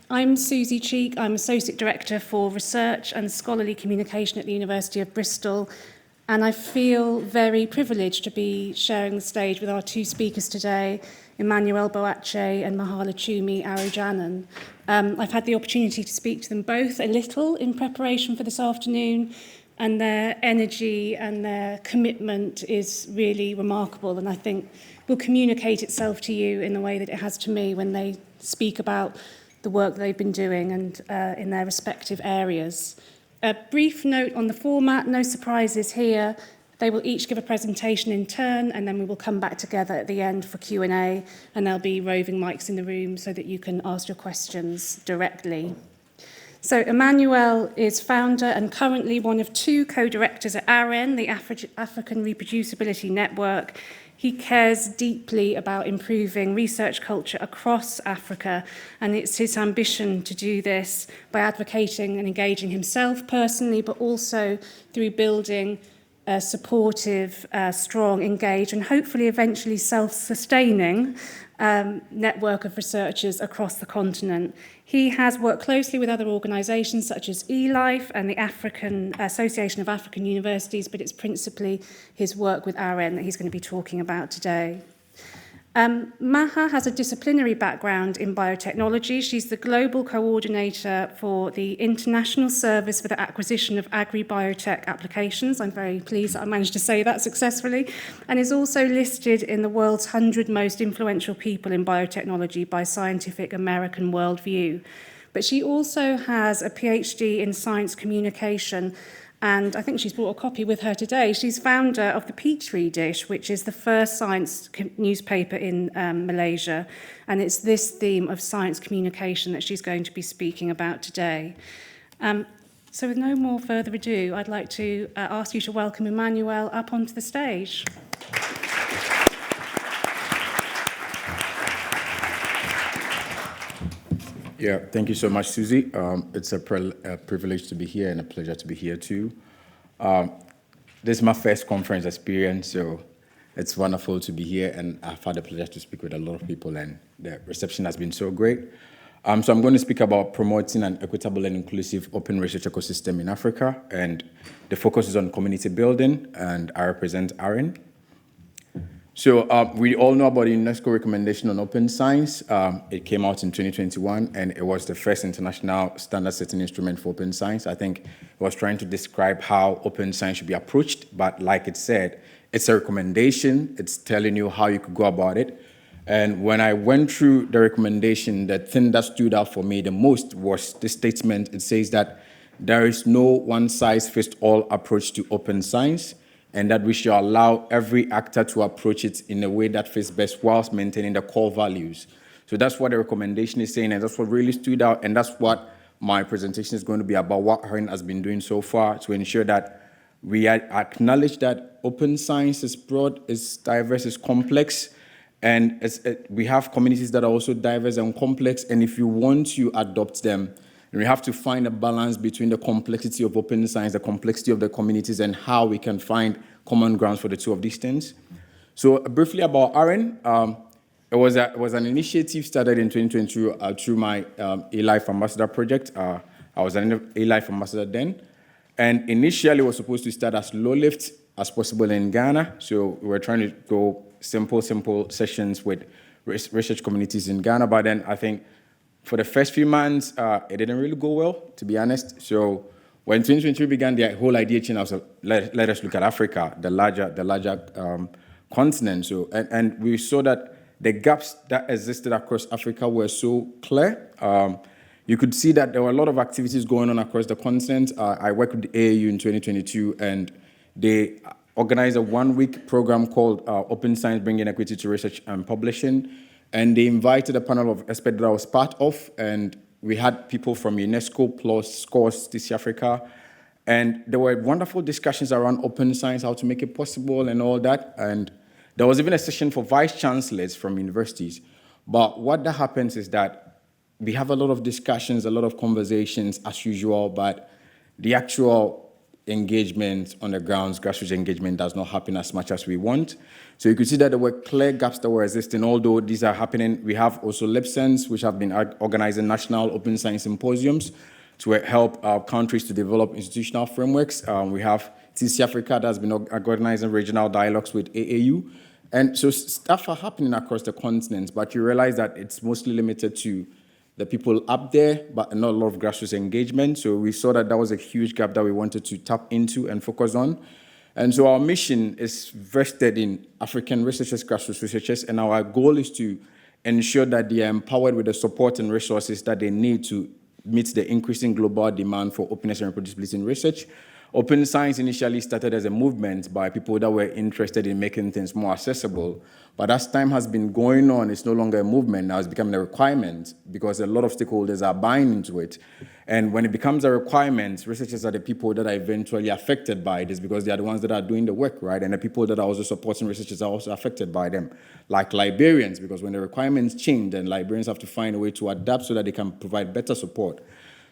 I'm Susie Cheek. I'm Associate Director for Research and Scholarly Communication at the University of Bristol, and I feel very privileged to be sharing the stage with our two speakers today, Emmanuel Boakye and Mahaletchumy Arujanan. I've had the opportunity to speak to them both a little in preparation for this afternoon, and their energy and their commitment is really remarkable, and I think will communicate itself to you in the way that it has to me when they speak about the work they've been doing and in their respective areas. A brief note on the format, no surprises here. They will each give a presentation in turn, and then we will come back together at the end for Q&A, and there'll be roving mics in the room so that you can ask your questions directly. So Emmanuel is founder and currently one of two co-directors at AREN, the African Reproducibility Network. He cares deeply about improving research culture across Africa, and it's his ambition to do this by advocating and engaging himself personally, but also through building a supportive, strong, engaged, and hopefully eventually self-sustaining network of researchers across the continent. He has worked closely with other organisations such as eLife and the African Association of African Universities, but it's principally his work with AREN that he's going to be talking about today. Maha has a disciplinary background in biotechnology. She's the global coordinator for the International Service for the Acquisition of Agri-Biotech Applications. I'm very pleased that I managed to say that successfully, and is also listed in the world's 100 most influential people in biotechnology by Scientific American Worldview. But she also has a PhD in science communication, and I think she's brought a copy with her today. She's founder of the Petri Dish, which is the first science newspaper in Malaysia. And it's this theme of science communication that she's going to be speaking about today. So with no more further ado, I'd like to ask you to welcome Emmanuel up onto the stage. Yeah, thank you so much, Susie. It's a privilege to be here and a pleasure to be here too. This is my first conference experience, so it's wonderful to be here, and I've had the pleasure to speak with a lot of people, and the reception has been so great. So I'm going to speak about promoting an equitable and inclusive open research ecosystem in Africa, and the focus is on community building, and I represent AREN. So we all know about the UNESCO recommendation on open science. It came out in 2021, and it was the first international standard-setting instrument for open science. I think it was trying to describe how open science should be approached, but like it said, it's a recommendation. It's telling you how you could go about it. And when I went through the recommendation, the thing that stood out for me the most was this statement. It says that there is no one-size-fits-all approach to open science, and that we should allow every actor to approach it in a way that fits best whilst maintaining the core values. So that's what the recommendation is saying, and that's what really stood out, and that's what my presentation is going to be about, what AREN has been doing so far to ensure that we acknowledge that open science is broad, is diverse, is complex, and we have communities that are also diverse and complex, and if you want to adopt them, we have to find a balance between the complexity of open science, the complexity of the communities, and how we can find common grounds for the two of these things. So briefly about AREN, it was an initiative started in 2022 through my eLife Ambassador project. I was an eLife Ambassador then. And initially, it was supposed to start as low-lift as possible in Ghana. So we were trying to go simple sessions with research communities in Ghana. But then I think for the first few months, it didn't really go well, to be honest. So when 2023 began, the whole idea changed. I was like, let us look at Africa, the larger continent. So and we saw that the gaps that existed across Africa were so clear. You could see that there were a lot of activities going on across the continent. I worked with the AAU in 2022, and they organized a one-week program called Open Science Bringing Equity to Research and Publishing. And they invited a panel of experts that I was part of, and we had people from UNESCO plus SCORES, TC Africa, and there were wonderful discussions around open science, how to make it possible and all that, and there was even a session for vice chancellors from universities. But what that happens is that we have a lot of discussions, a lot of conversations as usual, but the actual engagement on the grounds, grassroots engagement does not happen as much as we want. So you could see that there were clear gaps that were existing, although these are happening. We have also LipSense, which have been organizing national open science symposiums to help countries to develop institutional frameworks. We have TC Africa that has been organizing regional dialogues with AAU. And so stuff are happening across the continent, but you realize that it's mostly limited to the people up there, but not a lot of grassroots engagement. So we saw that was a huge gap that we wanted to tap into and focus on. And so our mission is vested in African researchers, grassroots researchers, and our goal is to ensure that they are empowered with the support and resources that they need to meet the increasing global demand for openness and reproducibility in research. Open science initially started as a movement by people that were interested in making things more accessible. But as time has been going on, it's no longer a movement. Now it's becoming a requirement because a lot of stakeholders are buying into it. And when it becomes a requirement, researchers are the people that are eventually affected by this because they are the ones that are doing the work, right? And the people that are also supporting researchers are also affected by them, like librarians, because when the requirements change, then librarians have to find a way to adapt so that they can provide better support.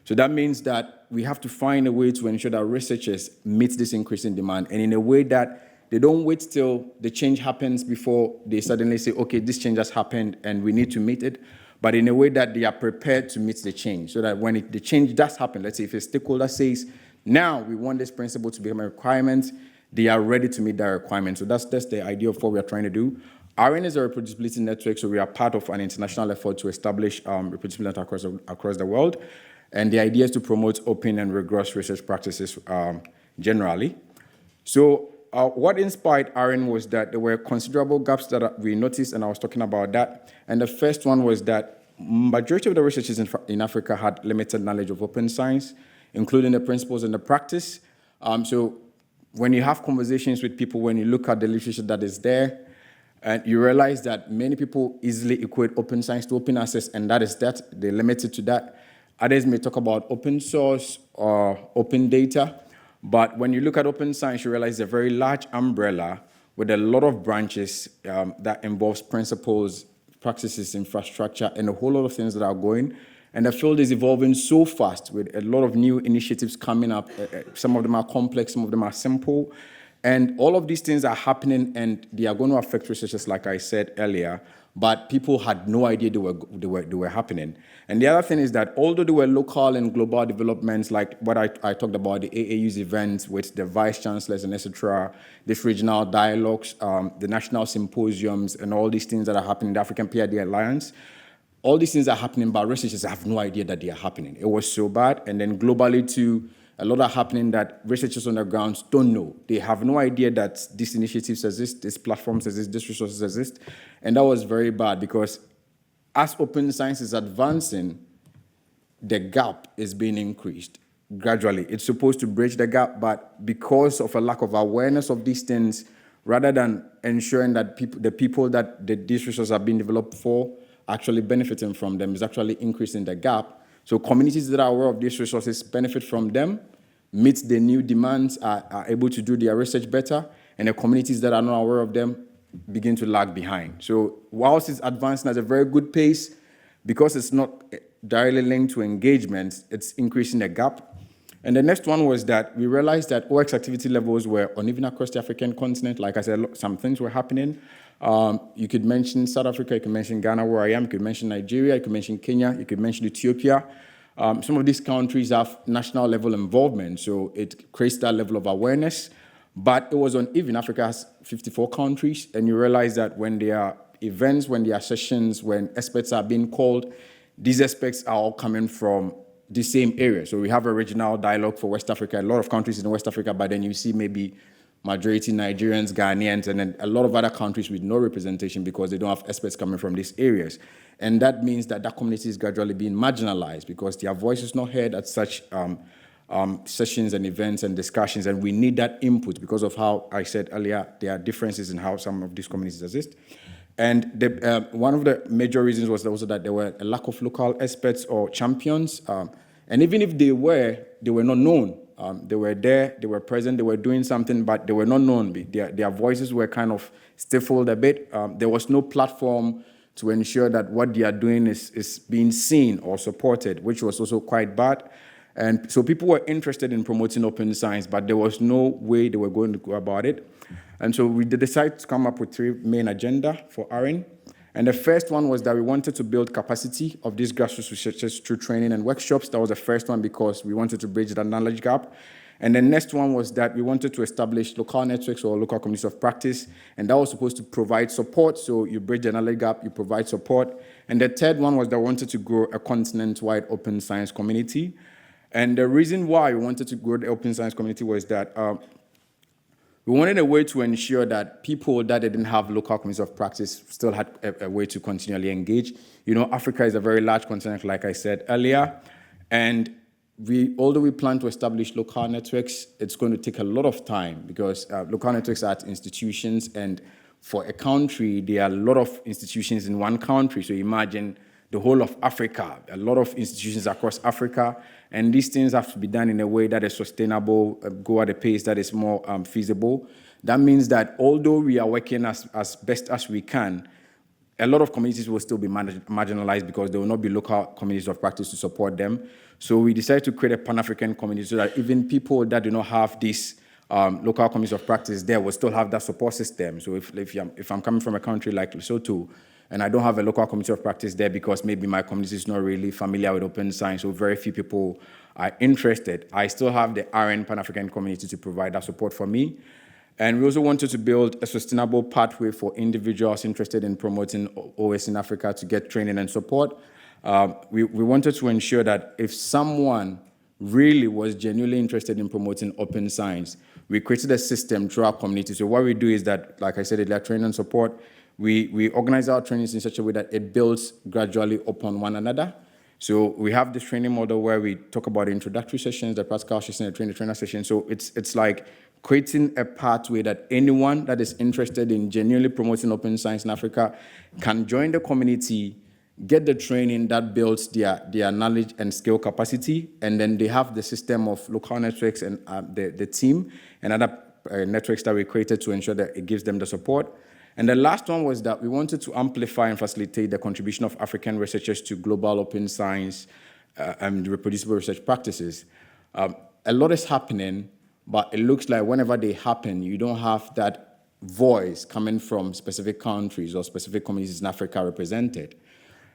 So that means that we have to find a way to ensure that researchers meet this increasing demand, and in a way that they don't wait till the change happens before they suddenly say, okay, this change has happened and we need to meet it, but in a way that they are prepared to meet the change, so that when the change does happen, let's say if a stakeholder says, now we want this principle to become a requirement, they are ready to meet that requirement. So that's the idea of what we are trying to do. AREN is a reproducibility network, so we are part of an international effort to establish reproducibility networks across the world. And the idea is to promote open and rigorous research practices generally. So what inspired AREN was that there were considerable gaps that we noticed, and I was talking about that. And the first one was that majority of the researchers in Africa had limited knowledge of open science, including the principles and the practice. So when you have conversations with people, when you look at the literature that is there, and you realize that many people easily equate open science to open access, and that is that. They're limited to that. Others may talk about open source or open data, but when you look at open science, you realize it's a very large umbrella with a lot of branches that involves principles, practices, infrastructure, and a whole lot of things that are going. And the field is evolving so fast with a lot of new initiatives coming up. Some of them are complex, some of them are simple. And all of these things are happening, and they are going to affect researchers, like I said earlier, but people had no idea they were happening. And the other thing is that although there were local and global developments, like what I talked about, the AAU's events with the vice chancellors and etc., these regional dialogues, the national symposiums, and all these things that are happening, the African PID Alliance, all these things are happening, but researchers have no idea that they are happening. It was so bad. And then globally too, a lot are happening that researchers on the ground don't know. They have no idea that these initiatives exist, these platforms exist, these resources exist. And that was very bad because as open science is advancing, the gap is being increased gradually. It's supposed to bridge the gap, but because of a lack of awareness of these things, rather than ensuring that the people that these resources are being developed for actually benefiting from them, is actually increasing the gap. So communities that are aware of these resources benefit from them, meet the new demands, are able to do their research better, and the communities that are not aware of them begin to lag behind. So whilst it's advancing at a very good pace, because it's not directly linked to engagement, it's increasing the gap. And the next one was that we realized that OX activity levels were uneven across the African continent. Like I said, some things were happening. You could mention South Africa, you could mention Ghana, where I am, you could mention Nigeria, you could mention Kenya, you could mention Ethiopia. Some of these countries have national level involvement, so it creates that level of awareness. But it was uneven. Africa has 54 countries, and you realize that when there are events, when there are sessions, when experts are being called, these experts are all coming from the same area. So we have a regional dialogue for West Africa, a lot of countries in West Africa, but then you see maybe majority Nigerians, Ghanaians, and then a lot of other countries with no representation because they don't have experts coming from these areas. And that means that that community is gradually being marginalized because their voice is not heard at such sessions and events and discussions, and we need that input because of how I said earlier, there are differences in how some of these communities exist. And one of the major reasons was also that there were a lack of local experts or champions, and even if they were not known. They were there, they were present, they were doing something, but they were not known. Their voices were kind of stifled a bit. There was no platform to ensure that what they are doing is being seen or supported, which was also quite bad. And so people were interested in promoting open science, but there was no way they were going to go about it. And so we decided to come up with 3 main agenda for AREN. And the first one was that we wanted to build capacity of these grassroots researchers through training and workshops. That was the first one because we wanted to bridge that knowledge gap. And the next one was that we wanted to establish local networks or local communities of practice, and that was supposed to provide support. So you bridge the knowledge gap, you provide support. And the third one was that we wanted to grow a continent-wide open science community. And the reason why we wanted to grow the open science community was that we wanted a way to ensure that people that didn't have local communities of practice still had a way to continually engage. You know, Africa is a very large continent, like I said earlier, and although we plan to establish local networks, it's going to take a lot of time because local networks are at institutions, and for a country, there are a lot of institutions in one country. So imagine the whole of Africa, a lot of institutions across Africa, and these things have to be done in a way that is sustainable, go at a pace that is more feasible. That means that although we are working as best as we can, a lot of communities will still be marginalized because there will not be local communities of practice to support them. So we decided to create a Pan-African community so that even people that do not have these local communities of practice there will still have that support system. So if I'm coming from a country like Lesotho and I don't have a local community of practice there because maybe my community is not really familiar with open science, so very few people are interested, I still have the AREN Pan-African community to provide that support for me. And we also wanted to build a sustainable pathway for individuals interested in promoting OS in Africa to get training and support. We wanted to ensure that if someone really was genuinely interested in promoting open science, we created a system through our community. So what we do is that, like I said, training and support, we organize our trainings in such a way that it builds gradually upon one another. So we have this training model where we talk about the introductory sessions, the practical sessions, the trainer session. So it's like creating a pathway that anyone that is interested in genuinely promoting open science in Africa can join the community, get the training that builds their knowledge and skill capacity, and then they have the system of local networks and the team and other networks that we created to ensure that it gives them the support. And the last one was that we wanted to amplify and facilitate the contribution of African researchers to global open science and reproducible research practices. A lot is happening, but it looks like whenever they happen, you don't have that voice coming from specific countries or specific communities in Africa represented.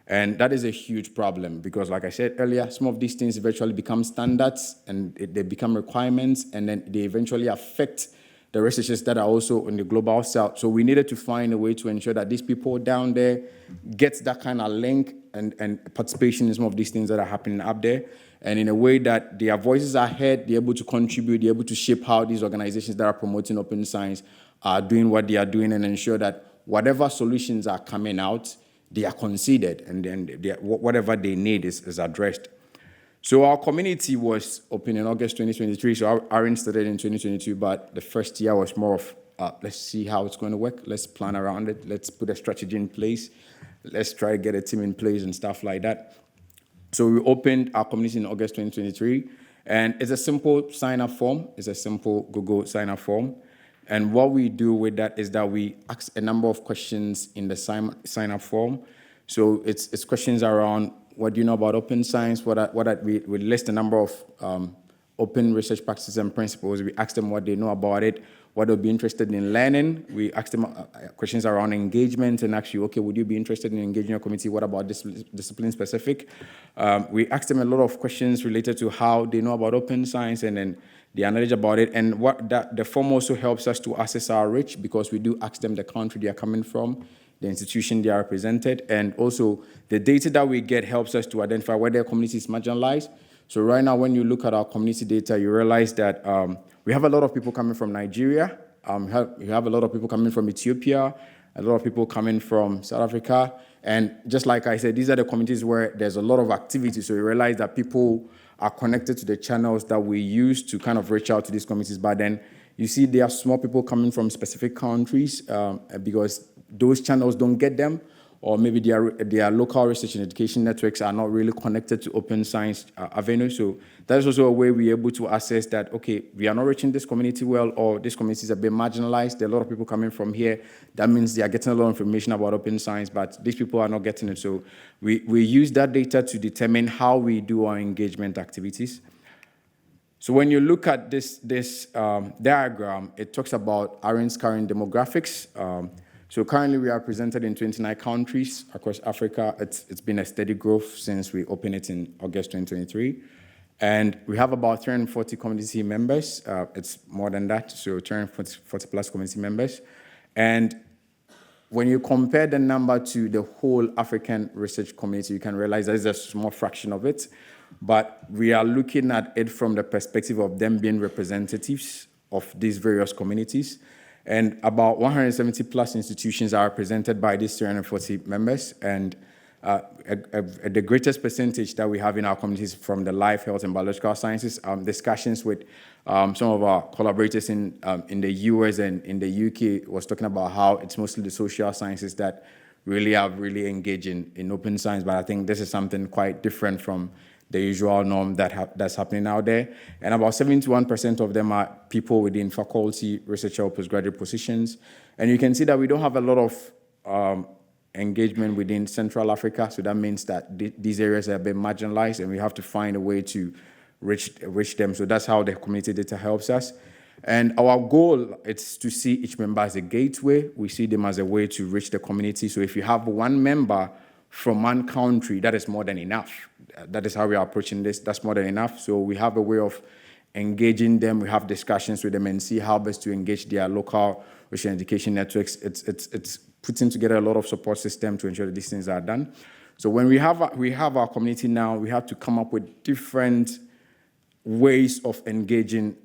And that is a huge problem because, like I said earlier, some of these things eventually become standards and they become requirements, and then they eventually affect the researchers that are also in the global south. So we needed to find a way to ensure that these people down there get that kind of link and participation in some of these things that are happening up there, and in a way that their voices are heard, they're able to contribute, they're able to shape how these organizations that are promoting open science are doing what they are doing, and ensure that whatever solutions are coming out, they are considered, and then whatever they need is addressed. So our community was open in August 2023, so AREN started in 2022, but the first year was more of, let's see how it's going to work, let's plan around it, let's put a strategy in place, let's try to get a team in place and stuff like that. So we opened our community in August 2023, and it's a simple sign-up form, it's a simple Google sign-up form. And what we do with that is that we ask a number of questions in the sign-up form. So it's questions around what do you know about open science, we list a number of open research practices and principles. We ask them what they know about it, what they'll be interested in learning. We ask them questions around engagement and actually, okay, would you be interested in engaging your community? What about this discipline specific? We ask them a lot of questions related to how they know about open science and then their knowledge about it. And the form also helps us to assess our reach because we do ask them the country they are coming from, the institution they are represented, and also the data that we get helps us to identify where their community is marginalized. So right now, when you look at our community data, you realize that we have a lot of people coming from Nigeria, we have a lot of people coming from Ethiopia, a lot of people coming from South Africa, and just like I said, these are the communities where there's a lot of activity, so you realize that people are connected to the channels that we use to kind of reach out to these communities, but then you see there are small people coming from specific countries because those channels don't get them, or maybe their local research and education networks are not really connected to open science avenues. So that's also a way we're able to assess that, okay, we are not reaching this community well, or this community is a bit marginalized. There are a lot of people coming from here. That means they are getting a lot of information about open science, but these people are not getting it. So we use that data to determine how we do our engagement activities. So when you look at this diagram, it talks about AREN's current demographics. So currently we are represented in 29 countries across Africa. It's been a steady growth since we opened it in August 2023. And we have about 340 community members. It's more than that, so 340 plus community members. And when you compare the number to the whole African research community, you can realize that it's a small fraction of it. But we are looking at it from the perspective of them being representatives of these various communities. And about 170 plus institutions are represented by these 340 members. And the greatest percentage that we have in our communities from the life, health, and biological sciences. Discussions with some of our collaborators in the US and in the UK was talking about how it's mostly the social sciences that really engaged in open science. But I think this is something quite different from the usual norm that's happening out there. And about 71% of them are people within faculty, research, or postgraduate positions. And you can see that we don't have a lot of engagement within Central Africa, so that means that these areas have been marginalized and we have to find a way to reach them. So that's how the community data helps us. And our goal is to see each member as a gateway. We see them as a way to reach the community. So if you have one member from one country, that is more than enough. That is how we are approaching this. That's more than enough. So we have a way of engaging them. We have discussions with them and see how best to engage their local research and education networks. It's putting together a lot of support system to ensure that these things are done. So when we have our community now, we have to come up with different ways of engaging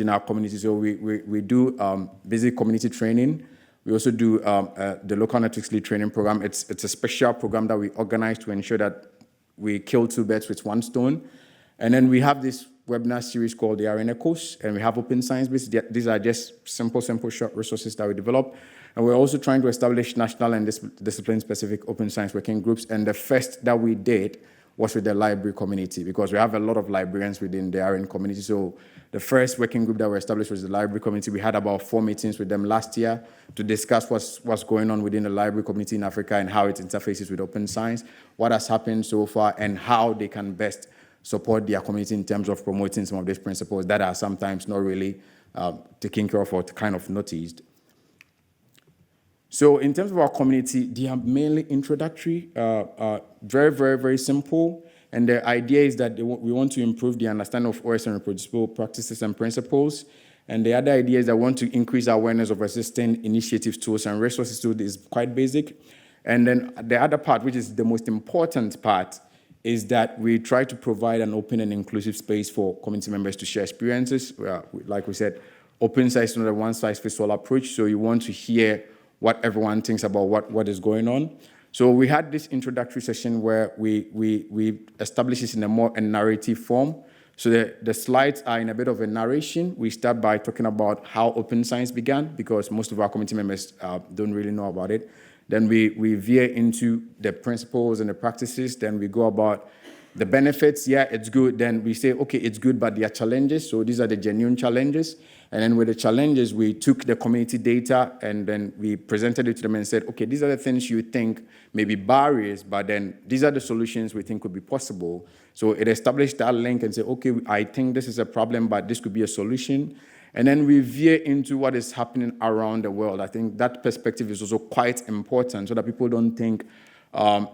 our community. So we do basic community training. We also do the local networks lead training program. It's a special program that we organize to ensure that we kill two birds with one stone. And then we have this webinar series called the AREN Echoes, and we have open science based. These are just simple short resources that we develop. And we're also trying to establish national and discipline-specific open science working groups. And the first that we did was with the library community, because we have a lot of librarians within the AREN community. So the first working group that we established was the library community. We had about 4 meetings with them last year to discuss what's going on within the library community in Africa and how it interfaces with open science, what has happened so far, and how they can best support their community in terms of promoting some of these principles that are sometimes not really taken care of or kind of noticed. So in terms of our community, they are mainly introductory, very, very, very simple. And the idea is that we want to improve the understanding of OS and reproducible practices and principles. And the other idea is that we want to increase awareness of existing initiatives, tools, and resources. So this is quite basic. And then the other part, which is the most important part, is that we try to provide an open and inclusive space for community members to share experiences. Like we said, open science is not a one-size-fits-all approach, so you want to hear what everyone thinks about what is going on. So we had this introductory session where we established this in a narrative form. So the slides are in a bit of a narration. We start by talking about how open science began, because most of our community members don't really know about it. Then we veer into the principles and the practices. Then we go about the benefits. Yeah, it's good. Then we say, okay, it's good, but there are challenges. So these are the genuine challenges. And then with the challenges, we took the community data and then we presented it to them and said, okay, these are the things you think may be barriers, but then these are the solutions we think could be possible. So it established that link and said, okay, I think this is a problem, but this could be a solution. And then we veer into what is happening around the world. I think that perspective is also quite important so that people don't think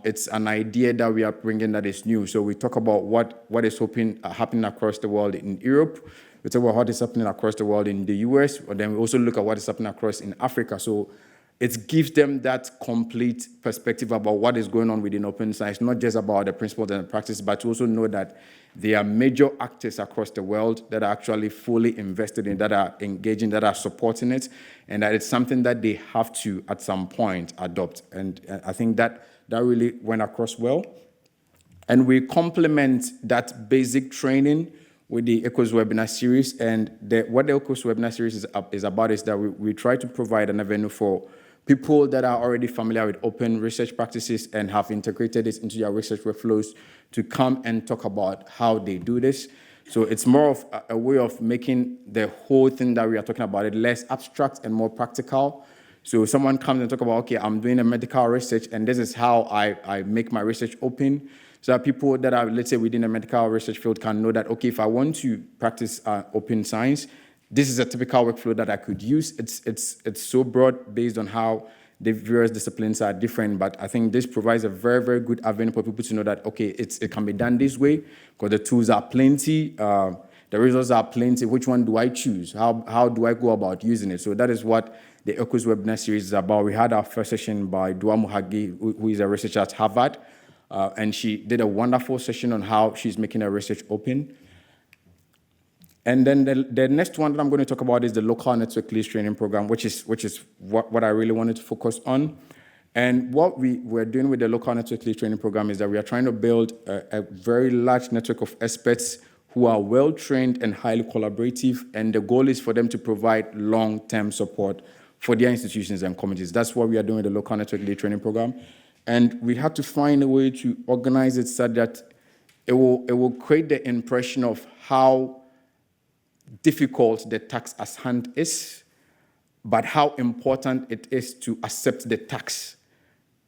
it's an idea that we are bringing that is new. So we talk about what is happening across the world in Europe. We talk about what is happening across the world in the US, and then we also look at what is happening across in Africa. So it gives them that complete perspective about what is going on within open science, not just about the principles and the practice, but to also know that there are major actors across the world that are actually fully invested in, that are engaging, that are supporting it, and that it's something that they have to, at some point, adopt. And I think that really went across well. And we complement that basic training with the ECHOS webinar series. And what the ECHOS webinar series is about is that we try to provide an avenue for people that are already familiar with open research practices and have integrated this into their research workflows to come and talk about how they do this. So it's more of a way of making the whole thing that we are talking about it less abstract and more practical. So someone comes and talk about, okay, I'm doing a medical research and this is how I make my research open. so that people that are, let's say, within the medical research field can know that, okay, if I want to practice open science, this is a typical workflow that I could use. It's so broad based on how the various disciplines are different, but I think this provides a very, very good avenue for people to know that, okay, it can be done this way, because the tools are plenty, the results are plenty. Which one do I choose? How do I go about using it? So that is what the ECOS webinar series is about. We had our first session by Dua Muhagi, who is a researcher at Harvard, and she did a wonderful session on how she's making her research open. And then the next one that I'm going to talk about is the local network leads training program, which is what I really wanted to focus on. And what we're doing with the local network leads training program is that we are trying to build a very large network of experts who are well-trained and highly collaborative, and the goal is for them to provide long-term support for their institutions and communities. That's what we are doing with the local network lead training program. And we have to find a way to organize it so that it will create the impression of how difficult the task at hand is, but how important it is to accept the task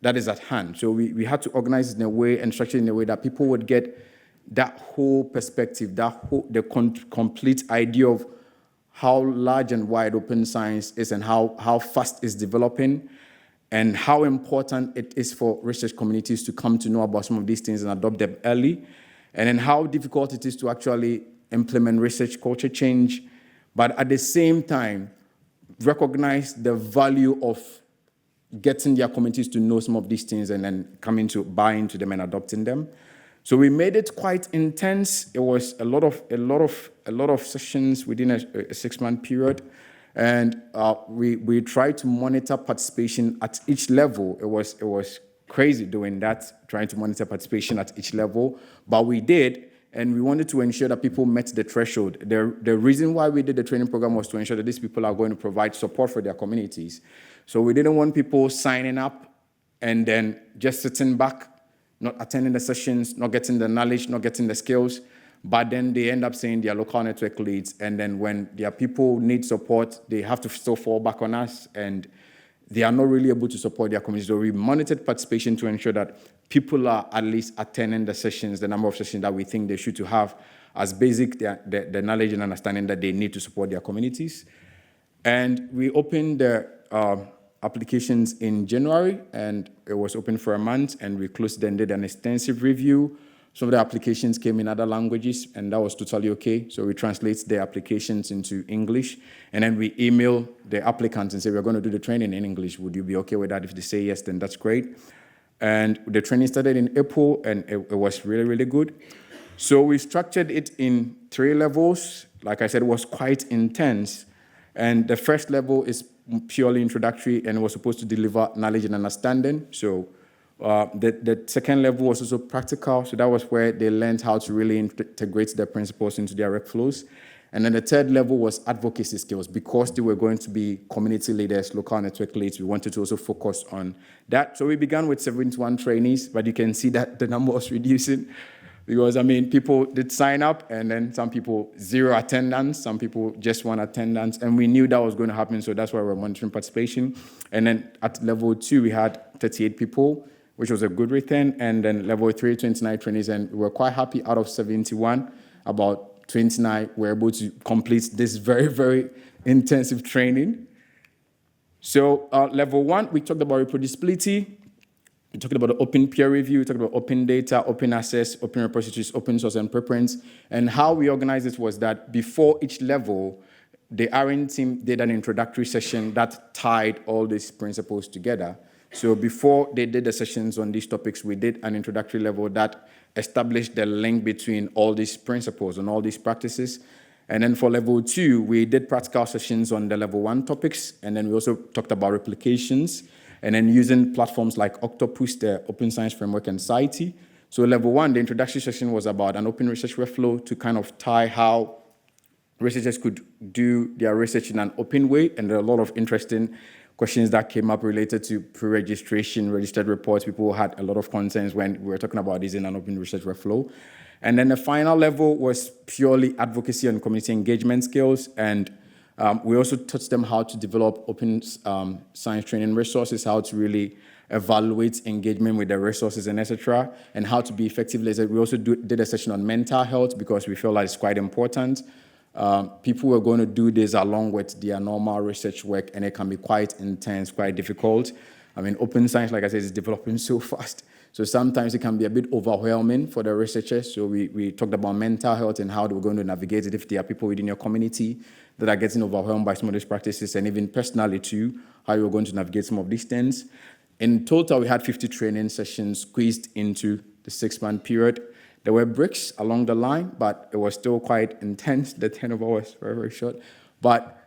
that is at hand. So we had to organize it in a way and structure it in a way that people would get that whole perspective, the complete idea of how large and wide open science is and how fast it's developing, and how important it is for research communities to come to know about some of these things and adopt them early, and then how difficult it is to actually implement research culture change, but at the same time, recognize the value of getting their communities to know some of these things and then coming to buy into them and adopting them. So we made it quite intense. It was a lot of sessions within a 6-month period, and we tried to monitor participation at each level. It was crazy doing that, trying to monitor participation at each level, but we did. And we wanted to ensure that people met the threshold. The reason why we did the training program was to ensure that these people are going to provide support for their communities. So we didn't want people signing up and then just sitting back, not attending the sessions, not getting the knowledge, not getting the skills, but then they end up saying they're local network leads. And then when their people need support, they have to still fall back on us, and they are not really able to support their communities. So we monitored participation to ensure that people are at least attending the sessions, the number of sessions that we think they should to have as basic the knowledge and understanding that they need to support their communities. And we opened the applications in January, and it was open for a month, and we closed and did an extensive review. Some of the applications came in other languages, and that was totally okay. So we translate the applications into English, and then we email the applicants and say, we're going to do the training in English. Would you be okay with that? If they say yes, then that's great. And the training started in April, and it was really, really good. So we structured it in 3 levels. Like I said, it was quite intense. And the first level is purely introductory, and it was supposed to deliver knowledge and understanding. So the second level was also practical. So that was where they learned how to really integrate their principles into their workflows. And then the third level was advocacy skills. Because they were going to be community leaders, local network leads, we wanted to also focus on that. So we began with 71 trainees, but you can see that the number was reducing. Because, people did sign up, and then some people 0 attendance, some people just 1 attendance, and we knew that was going to happen, so that's why we're monitoring participation. And then at level 2, we had 38 people, which was a good return, and then level 3, 29 trainees, and we were quite happy. Out of 71, about 29 were able to complete this very, very intensive training. So level 1, we talked about reproducibility. We talked about the open peer review, we talked about open data, open access, open repositories, open source and preprints. And how we organized it was that before each level, the AREN team did an introductory session that tied all these principles together. So before they did the sessions on these topics, we did an introductory level that established the link between all these principles and all these practices. And then for level 2, we did practical sessions on the level 1 topics. And then we also talked about replications. And then using platforms like Octopus, the Open Science Framework, and SciTE. So level 1, the introductory session was about an open research workflow to kind of tie how researchers could do their research in an open way. And there are a lot of interesting questions that came up related to pre-registration, registered reports. People had a lot of concerns when we were talking about this in an open research workflow. And then the final level was purely advocacy and community engagement skills. And we also taught them how to develop open science training resources, how to really evaluate engagement with the resources and etc., and how to be effective. We also did a session on mental health because we feel like it's quite important. People were going to do this along with their normal research work, and it can be quite intense, quite difficult. I mean, open science, like I said, is developing so fast. So sometimes it can be a bit overwhelming for the researchers. So we talked about mental health and how we're going to navigate it if there are people within your community that are getting overwhelmed by some of these practices, and even personally too, how you're going to navigate some of these things. In total, we had 50 training sessions squeezed into the 6-month period. There were breaks along the line, but it was still quite intense. The 10 of us was very, very short. But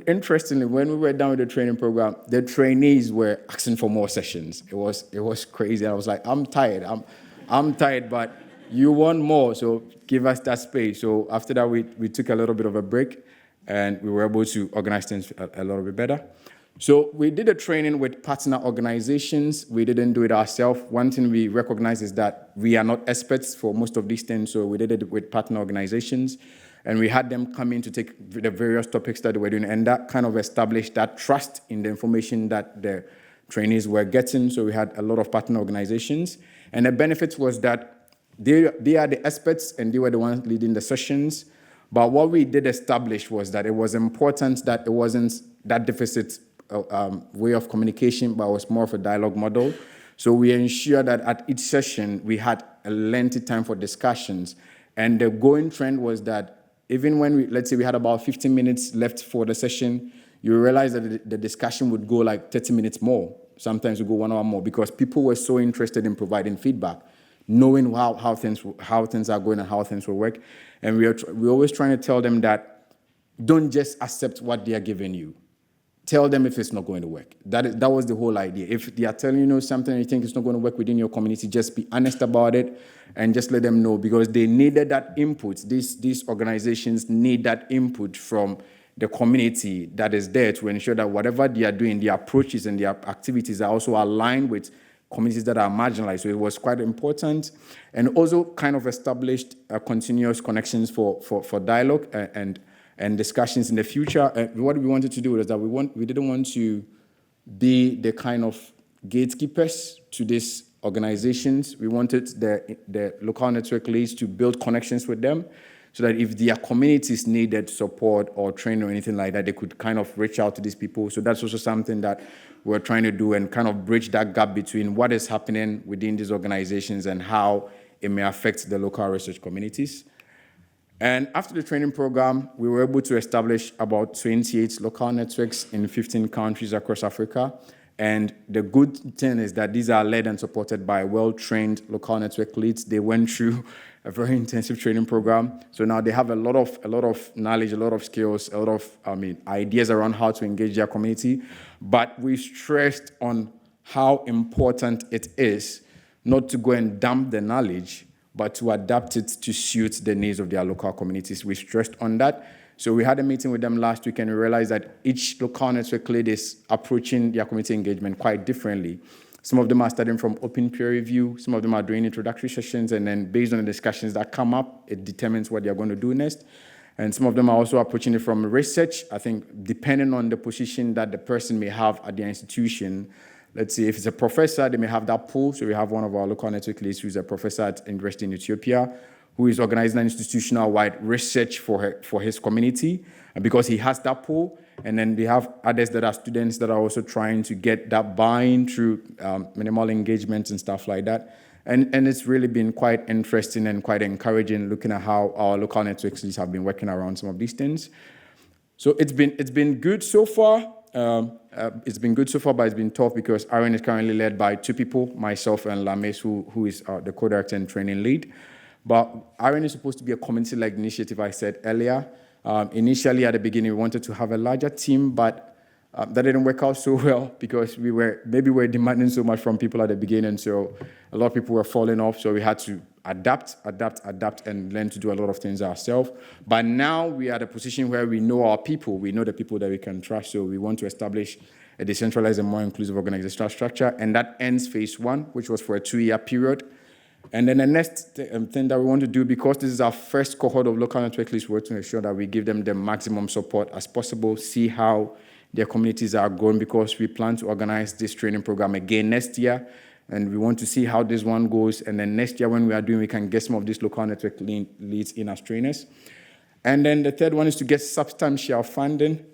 interestingly, when we were done with the training program, the trainees were asking for more sessions. It was crazy. I was like, I'm tired. I'm tired, but you want more, so give us that space. So after that, we took a little bit of a break, and we were able to organize things a little bit better. So we did a training with partner organizations. We didn't do it ourselves. One thing we recognize is that we are not experts for most of these things, so we did it with partner organizations. And we had them come in to take the various topics that they were doing, and that kind of established that trust in the information that the trainees were getting. So we had a lot of partner organizations. And the benefit was that they are the experts, and they were the ones leading the sessions. But what we did establish was that it was important that it wasn't that deficit way of communication, but it was more of a dialogue model. So we ensured that at each session, we had a lengthy time for discussions. And the going trend was that even when let's say we had about 15 minutes left for the session, you realize that the discussion would go like 30 minutes more. Sometimes we go 1 hour more because people were so interested in providing feedback, knowing how things are going and how things will work. And we're always trying to tell them that don't just accept what they are giving you. Tell them if it's not going to work. That was the whole idea. If they are telling you something and you think it's not going to work within your community, just be honest about it and just let them know, because they needed that input. These organizations need that input from the community that is there to ensure that whatever they are doing, their approaches and their activities are also aligned with communities that are marginalized. So it was quite important, and also kind of established continuous connections for dialogue and discussions in the future. What we wanted to do was that we didn't want to be the kind of gatekeepers to these organizations. We wanted the local network leads to build connections with them so that if their communities needed support or training or anything like that, they could kind of reach out to these people. So that's also something that we're trying to do and kind of bridge that gap between what is happening within these organizations and how it may affect the local research communities. And after the training program, we were able to establish about 28 local networks in 15 countries across Africa. And the good thing is that these are led and supported by well-trained local network leads. They went through a very intensive training program. So now they have a lot of knowledge, a lot of skills, a lot of ideas around how to engage their community. But we stressed on how important it is not to go and dump the knowledge, but to adapt it to suit the needs of their local communities. We stressed on that. So we had a meeting with them last week, and we realized that each local network lead is approaching their community engagement quite differently. Some of them are starting from open peer review. Some of them are doing introductory sessions, and then based on the discussions that come up, it determines what they're going to do next. And some of them are also approaching it from research. I think depending on the position that the person may have at their institution. Let's say if it's a professor, they may have that pool. So we have one of our local network leads who's a professor at University in Ethiopia, who is organizing an institutional-wide research for his community, and because he has that pool. And then we have others that are students that are also trying to get that buy-in through minimal engagement and stuff like that. And it's really been quite interesting and quite encouraging looking at how our local network leads have been working around some of these things. So it's been good so far. It's been good so far, but it's been tough because AREN is currently led by 2 people, myself and Lames, who is the co-director and training lead. But AREN is supposed to be a community-led initiative, I said earlier. Initially, at the beginning, we wanted to have a larger team, but that didn't work out so well because we were demanding so much from people at the beginning, so a lot of people were falling off, so we had to adapt, and learn to do a lot of things ourselves. But now we are at a position where we know our people, we know the people that we can trust, so we want to establish a decentralized and more inclusive organizational structure, and that ends phase 1, which was for a 2-year period. And then the next thing that we want to do, because this is our first cohort of local network leads, we want to ensure that we give them the maximum support as possible, see how their communities are growing, because we plan to organize this training program again next year. And we want to see how this one goes. And then next year when we are doing, we can get some of these local network leads in as trainers. And then the third one is to get substantial funding.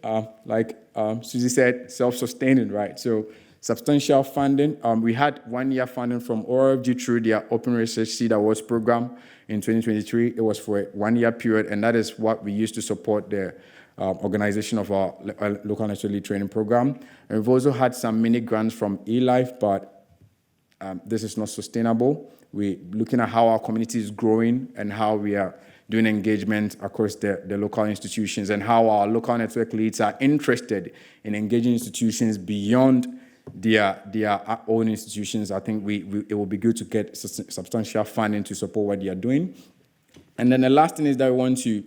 Like Susie said, self-sustaining, right? So substantial funding. We had 1 year funding from ORFG through their Open Research Seed Awards program in 2023. It was for a 1 year period, and that is what we used to support the organization of our local network lead training program. And we've also had some mini grants from eLife, but this is not sustainable. We're looking at how our community is growing and how we are doing engagement across the local institutions, and how our local network leads are interested in engaging institutions beyond their own institutions. I think it will be good to get substantial funding to support what they are doing. And then the last thing is that we want to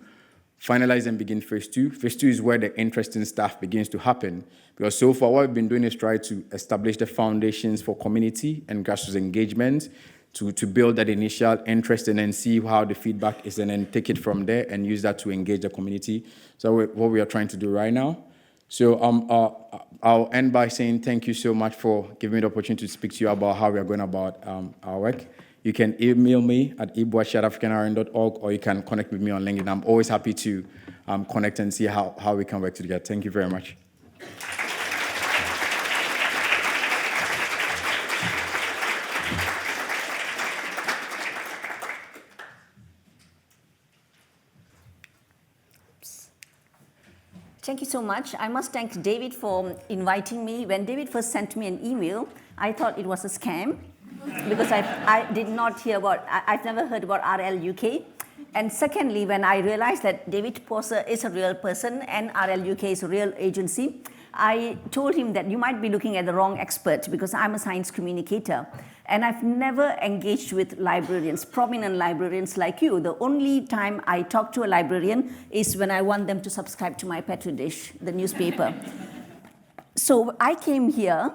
finalize and begin phase 2. Phase 2 is where the interesting stuff begins to happen, because so far what we've been doing is try to establish the foundations for community and grassroots engagement, to build that initial interest and then see how the feedback is, and then take it from there and use that to engage the community. So what we are trying to do right now. So I'll end by saying thank you so much for giving me the opportunity to speak to you about how we are going about our work. You can email me at eboakye@africanren.org, or you can connect with me on LinkedIn. I'm always happy to connect and see how we can work together. Thank you very much. Thank you so much. I must thank David for inviting me. When David first sent me an email, I thought it was a scam, because I did not hear about, I've never heard about RLUK. And secondly, when I realized that David Poser is a real person and RLUK is a real agency, I told him that you might be looking at the wrong expert, because I'm a science communicator. And I've never engaged with librarians, prominent librarians like you. The only time I talk to a librarian is when I want them to subscribe to my Petri Dish, the newspaper. So I came here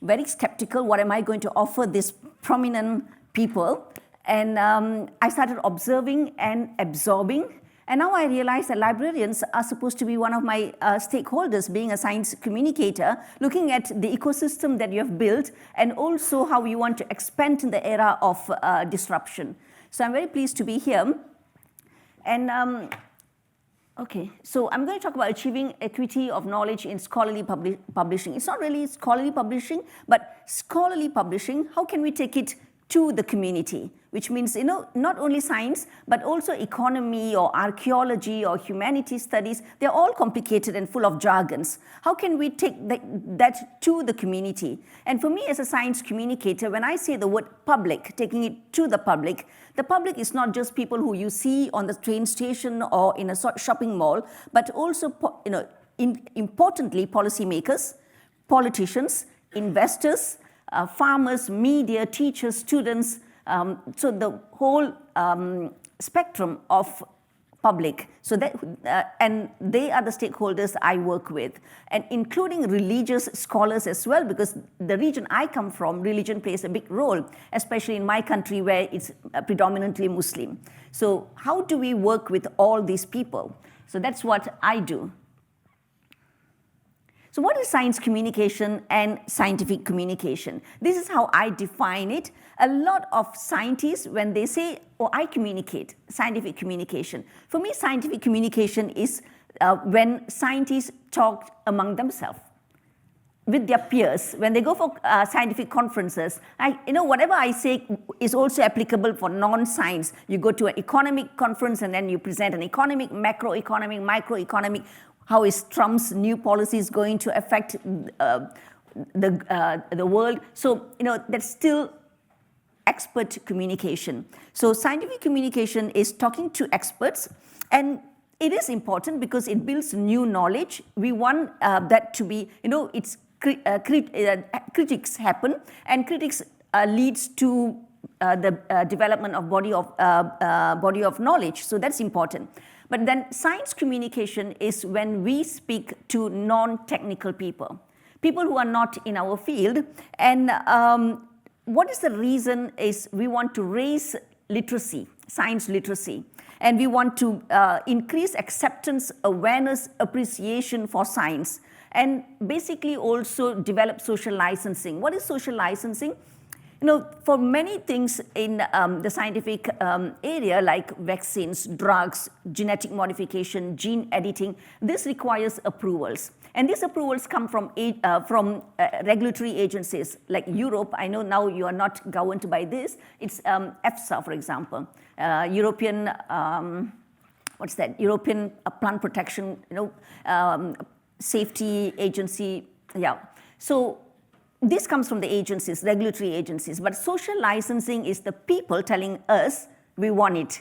very skeptical. What am I going to offer these prominent people? And I started observing and absorbing. And now I realize that librarians are supposed to be one of my stakeholders, being a science communicator, looking at the ecosystem that you have built, and also how you want to expand in the era of disruption. So I'm very pleased to be here. And okay, so I'm going to talk about achieving equity of knowledge in scholarly publishing. It's not really scholarly publishing, but scholarly publishing, how can we take it to the community, which means, not only science, but also economy or archaeology or humanities studies. They're all complicated and full of jargons. How can we take that to the community? And for me as a science communicator, when I say the word public, taking it to the public is not just people who you see on the train station or in a shopping mall, but also, importantly, policymakers, politicians, investors, farmers, media, teachers, students, so the whole spectrum of public. So that, and they are the stakeholders I work with, and including religious scholars as well, because the region I come from, religion plays a big role, especially in my country where it's predominantly Muslim. So how do we work with all these people? So that's what I do. So what is science communication and scientific communication? This is how I define it. A lot of scientists, when they say, I communicate, scientific communication. For me, scientific communication is when scientists talk among themselves, with their peers. When they go for scientific conferences, whatever I say is also applicable for non-science. You go to an economic conference and then you present an economic, macroeconomic, microeconomic. How is Trump's new policies going to affect the world? So, that's still expert communication. So scientific communication is talking to experts, and it is important because it builds new knowledge. We want that to be, it's critics happen, and critics leads to the development of body of knowledge. So that's important. But then science communication is when we speak to non-technical people who are not in our field. And what is the reason is we want to raise literacy, science literacy, and we want to increase acceptance, awareness, appreciation for science. and basically also develop social licensing. What is social licensing? For many things in the scientific area, like vaccines, drugs, genetic modification, gene editing, this requires approvals. And these approvals come from regulatory agencies like Europe. I know now you are not governed by this. It's EFSA, for example, European, European Plant Protection, Safety Agency. Yeah. So this comes from the agencies, regulatory agencies. But social licensing is the people telling us, we want it,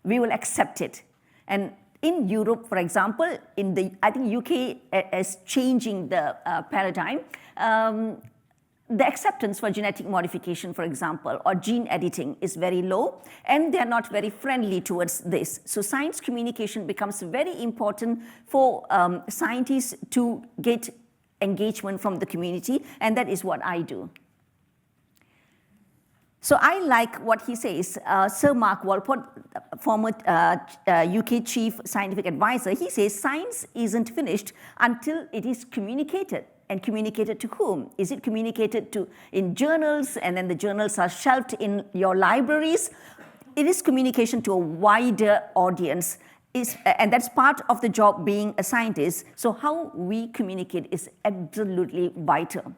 we will accept it. And in Europe, for example, I think UK is changing the paradigm. The acceptance for genetic modification, for example, or gene editing is very low, and they're not very friendly towards this. So science communication becomes very important for scientists to get engagement from the community, and that is what I do. So I like what he says. Sir Mark Walport, former UK Chief Scientific Advisor, he says science isn't finished until it is communicated. And communicated to whom? Is it communicated to in journals, and then the journals are shelved in your libraries? It is communication to a wider audience. And that's part of the job being a scientist. So how we communicate is absolutely vital.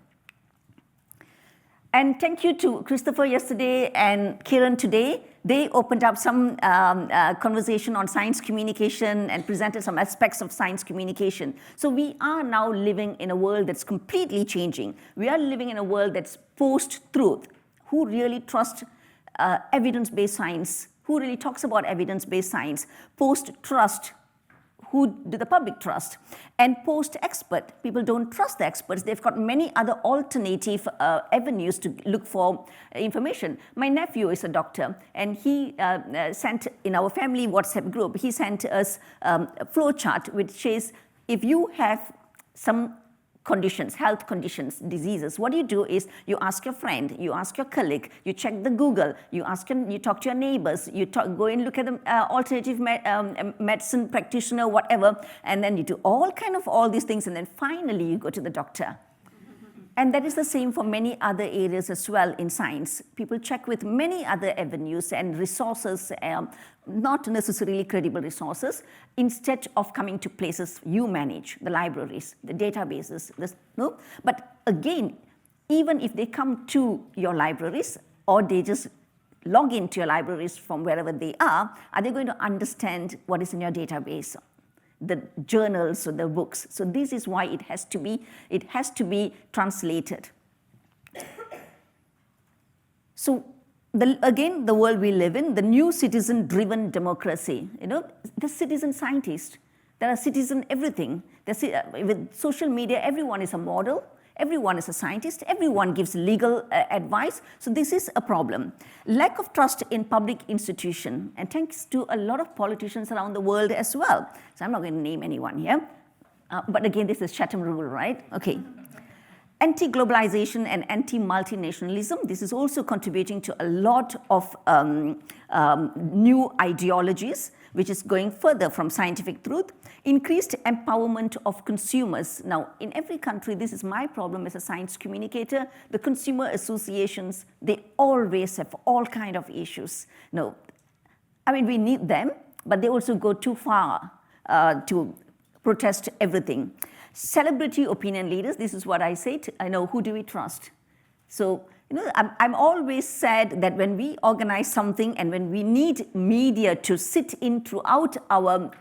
And thank you to Christopher yesterday and Kiran today. They opened up some conversation on science communication and presented some aspects of science communication. So we are now living in a world that's completely changing. We are living in a world that's post-truth. Who really trusts evidence-based science? Who really talks about evidence-based science? Post-trust. Who do the public trust? And post-expert, people don't trust the experts. They've got many other alternative avenues to look for information. My nephew is a doctor, and he sent, in our family WhatsApp group, he sent us a flow chart which says, if you have some conditions, health conditions, diseases, what you do is you ask your friend, you ask your colleague, you check the Google, you talk to your neighbors, go and look at the alternative medicine practitioner, whatever, and then you do all these things, and then finally you go to the doctor. And that is the same for many other areas as well in science. People check with many other avenues and resources, not necessarily credible resources, instead of coming to places you manage, the libraries, the databases. But again, even if they come to your libraries or they just log into your libraries from wherever they are they going to understand what is in your database? The journals or the books. So this is why it has to be translated. So again, the world we live in, the new citizen-driven democracy. The citizen scientist. There are citizen everything. With social media, everyone is a model. Everyone is a scientist. Everyone gives legal advice. So this is a problem. Lack of trust in public institution, and thanks to a lot of politicians around the world as well. So I'm not going to name anyone here. But again, this is Chatham rule, right? Okay. Anti-globalization and anti-multinationalism. This is also contributing to a lot of new ideologies, which is going further from scientific truth. Increased empowerment of consumers. Now, in every country, this is my problem as a science communicator, the consumer associations, they always have all kinds of issues. No, I mean, we need them, but they also go too far to protest everything. Celebrity opinion leaders, this is what I say, who do we trust? So, I'm always sad that when we organize something and when we need media to sit in throughout our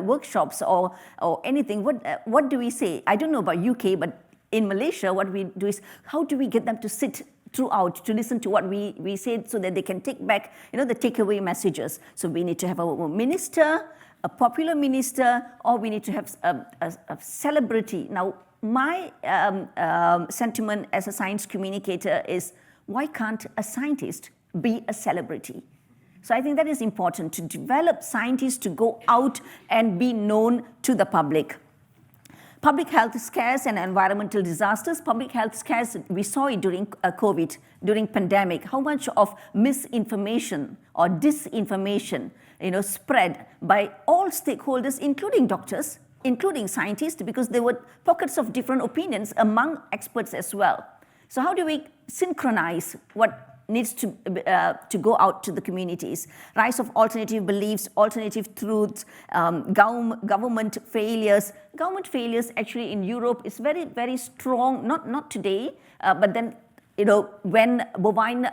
workshops or anything, what do we say? I don't know about UK, but in Malaysia, what we do is, how do we get them to sit throughout, to listen to what we say so that they can take back, the takeaway messages? So we need to have a minister, a popular minister, or we need to have a celebrity. Now, my sentiment as a science communicator is, why can't a scientist be a celebrity? So I think that is important, to develop scientists to go out and be known to the public. Public health scares and environmental disasters. Public health scares, we saw it during COVID, during pandemic, how much of misinformation or disinformation spread by all stakeholders, including doctors, including scientists, because there were pockets of different opinions among experts as well. So how do we synchronize what needs to go out to the communities? Rise of alternative beliefs, alternative truths, government failures. Government failures actually in Europe is very, very strong, not today, but then when bovine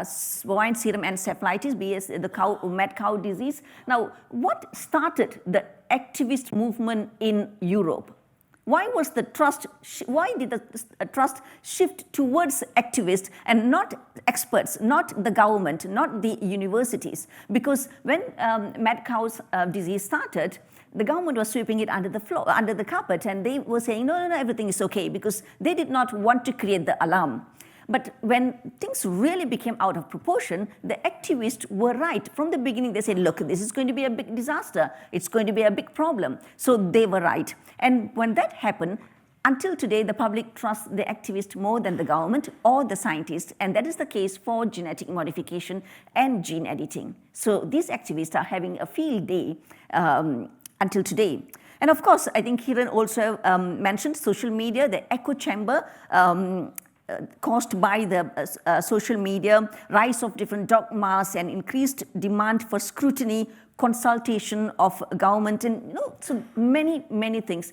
serum encephalitis, BS, the mad cow disease. Now, what started the activist movement in Europe? Why was the trust? Why did the trust shift towards activists and not experts, not the government, not the universities? Because when mad cow's disease started, the government was sweeping it under the floor, under the carpet, and they were saying, no, everything is okay, because they did not want to create the alarm. But when things really became out of proportion, the activists were right. From the beginning, they said, look, this is going to be a big disaster. It's going to be a big problem. So they were right. And when that happened, until today, the public trusts the activists more than the government or the scientists. And that is the case for genetic modification and gene editing. So these activists are having a field day until today. And of course, I think Kiran also mentioned social media, the echo chamber, caused by the social media, rise of different dogmas and increased demand for scrutiny, consultation of government, and so many things.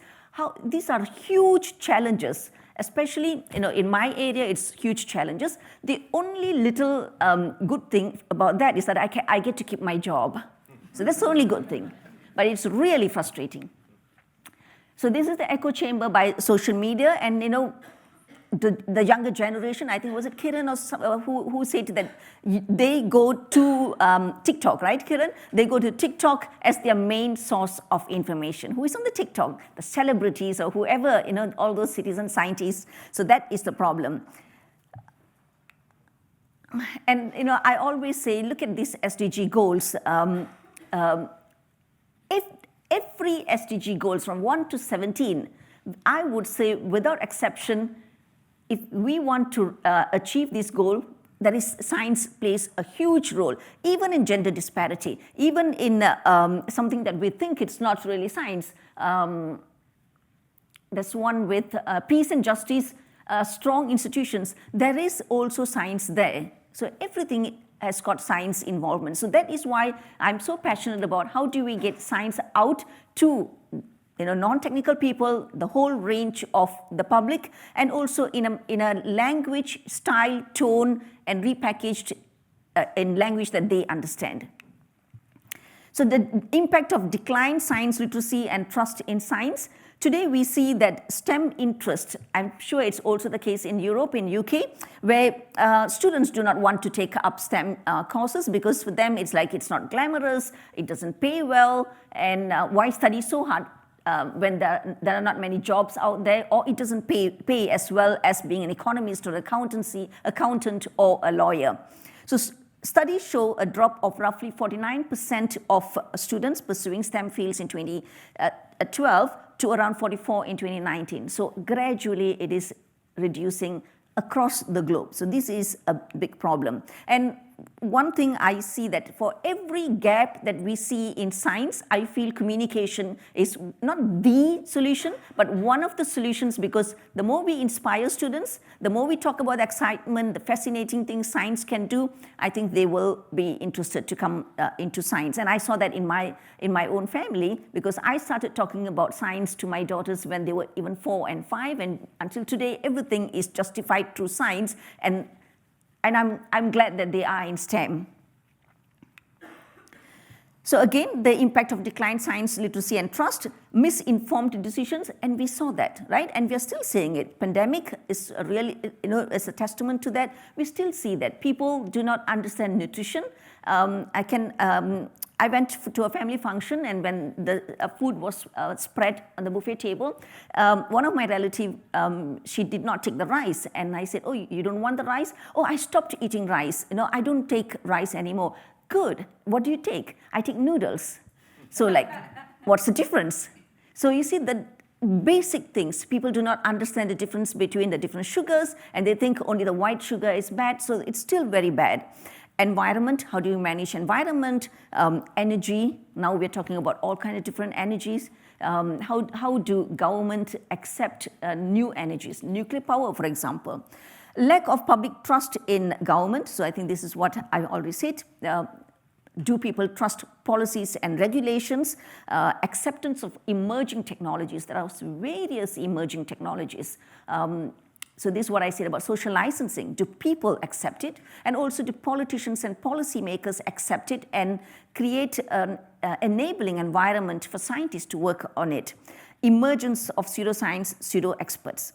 These are huge challenges, especially in my area, it's huge challenges. The only little good thing about that is that I get to keep my job. So that's the only good thing, but it's really frustrating. So this is the echo chamber by social media, and the younger generation, I think, was it Kiran or who said that they go to TikTok, right, Kiran? They go to TikTok as their main source of information. Who is on the TikTok? The celebrities or whoever, all those citizen scientists. So that is the problem. And, I always say, look at these SDG goals. If every SDG goals from 1 to 17, I would say without exception, if we want to achieve this goal, that is, science plays a huge role, even in gender disparity, even in something that we think it's not really science. There's one with peace and justice, strong institutions. There is also science there. So everything has got science involvement. So that is why I'm so passionate about how do we get science out to non-technical people, the whole range of the public, and also in a language, style, tone, and repackaged in language that they understand. So the impact of declined science literacy and trust in science. Today we see that STEM interest, I'm sure it's also the case in Europe, in UK, where students do not want to take up STEM courses because for them it's like it's not glamorous, it doesn't pay well, and why study so hard? When there are not many jobs out there, or it doesn't pay as well as being an economist or accountant or a lawyer. So studies show a drop of roughly 49% of students pursuing STEM fields in 2012 to around 44 in 2019. So gradually it is reducing across the globe. So this is a big problem. And one thing I see that for every gap that we see in science, I feel communication is not the solution, but one of the solutions, because the more we inspire students, the more we talk about the excitement, the fascinating things science can do, I think they will be interested to come into science. And I saw that in my own family, because I started talking about science to my daughters when they were even 4 and 5, and until today, everything is justified through science, and I'm glad that they are in STEM. So again, the impact of declined science literacy and trust, misinformed decisions, and we saw that, right? And we are still seeing it. Pandemic is really, is a testament to that. We still see that people do not understand nutrition. I went to a family function, and when the food was spread on the buffet table, one of my relatives, she did not take the rice. And I said, oh, you don't want the rice? Oh, I stopped eating rice. I don't take rice anymore. Good. What do you take? I take noodles. So what's the difference? So you see the basic things. People do not understand the difference between the different sugars, and they think only the white sugar is bad. So it's still very bad. Environment, how do you manage environment? Energy, now we're talking about all kinds of different energies. How do government accept new energies, nuclear power, for example? Lack of public trust in government. So I think this is what I already said. Do people trust policies and regulations? Acceptance of emerging technologies. There are various emerging technologies. So this is what I said about social licensing. Do people accept it? And also do politicians and policymakers accept it and create an enabling environment for scientists to work on it? Emergence of pseudoscience, pseudo-experts.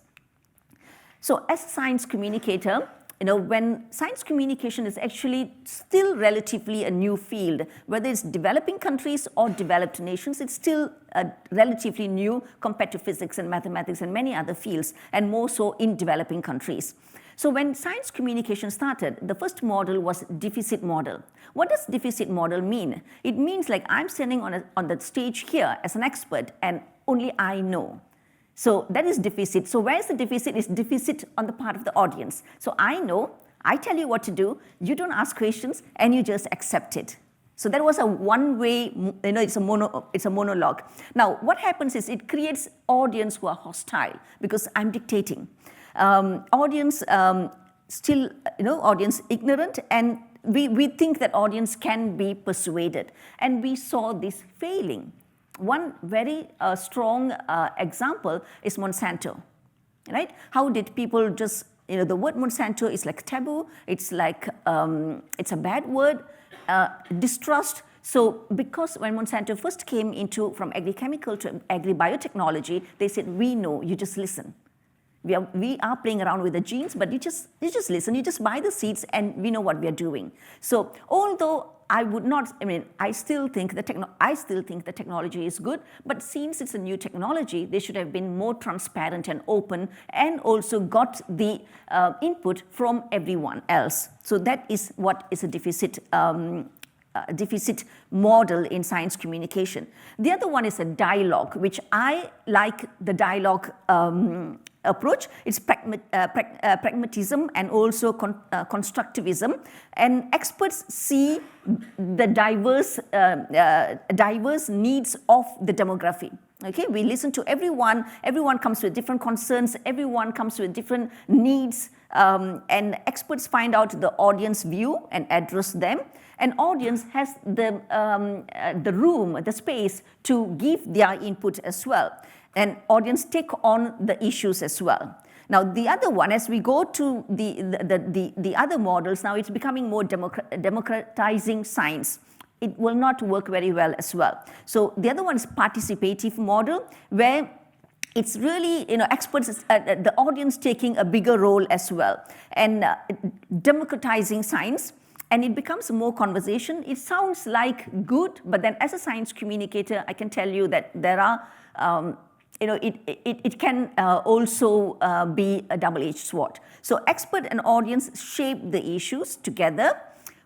So as a science communicator, when science communication is actually still relatively a new field, whether it's developing countries or developed nations, it's still relatively new compared to physics and mathematics and many other fields, and more so in developing countries. So when science communication started, the first model was deficit model. What does deficit model mean? It means like I'm standing on the stage here as an expert and only I know. So that is deficit. So where's the deficit? It's deficit on the part of the audience. So I know, I tell you what to do, you don't ask questions, and you just accept it. So that was a one-way, it's a monologue. Now, what happens is it creates audience who are hostile because I'm dictating. Audience audience ignorant, and we think that audience can be persuaded. And we saw this failing. One very strong example is Monsanto, right? How did people just, the word Monsanto is like taboo, it's like, it's a bad word, distrust. So because when Monsanto first came from agrochemical to agri-biotechnology, they said, we know, you just listen. We are playing around with the genes, but you just listen, you just buy the seeds and we know what we are doing. So although I still think the technology is good, but since it's a new technology, they should have been more transparent and open and also got the input from everyone else. So that is what is a deficit model in science communication. The other one is a dialogue, which I like the dialogue approach. It's pragmatism and also constructivism. And experts see the diverse needs of the demography. Okay, we listen to everyone. Everyone comes with different concerns. Everyone comes with different needs. And experts find out the audience view and address them. And audience has the room, the space to give their input as well. And audience take on the issues as well. Now, the other one, as we go to the other models, now it's becoming more democratizing science. It will not work very well as well. So the other one is participative model, where it's really, experts, the audience taking a bigger role as well, and democratizing science. And it becomes more conversation. It sounds like good, but then as a science communicator, I can tell you that there are, it can also be a double-edged sword. So expert and audience shape the issues together.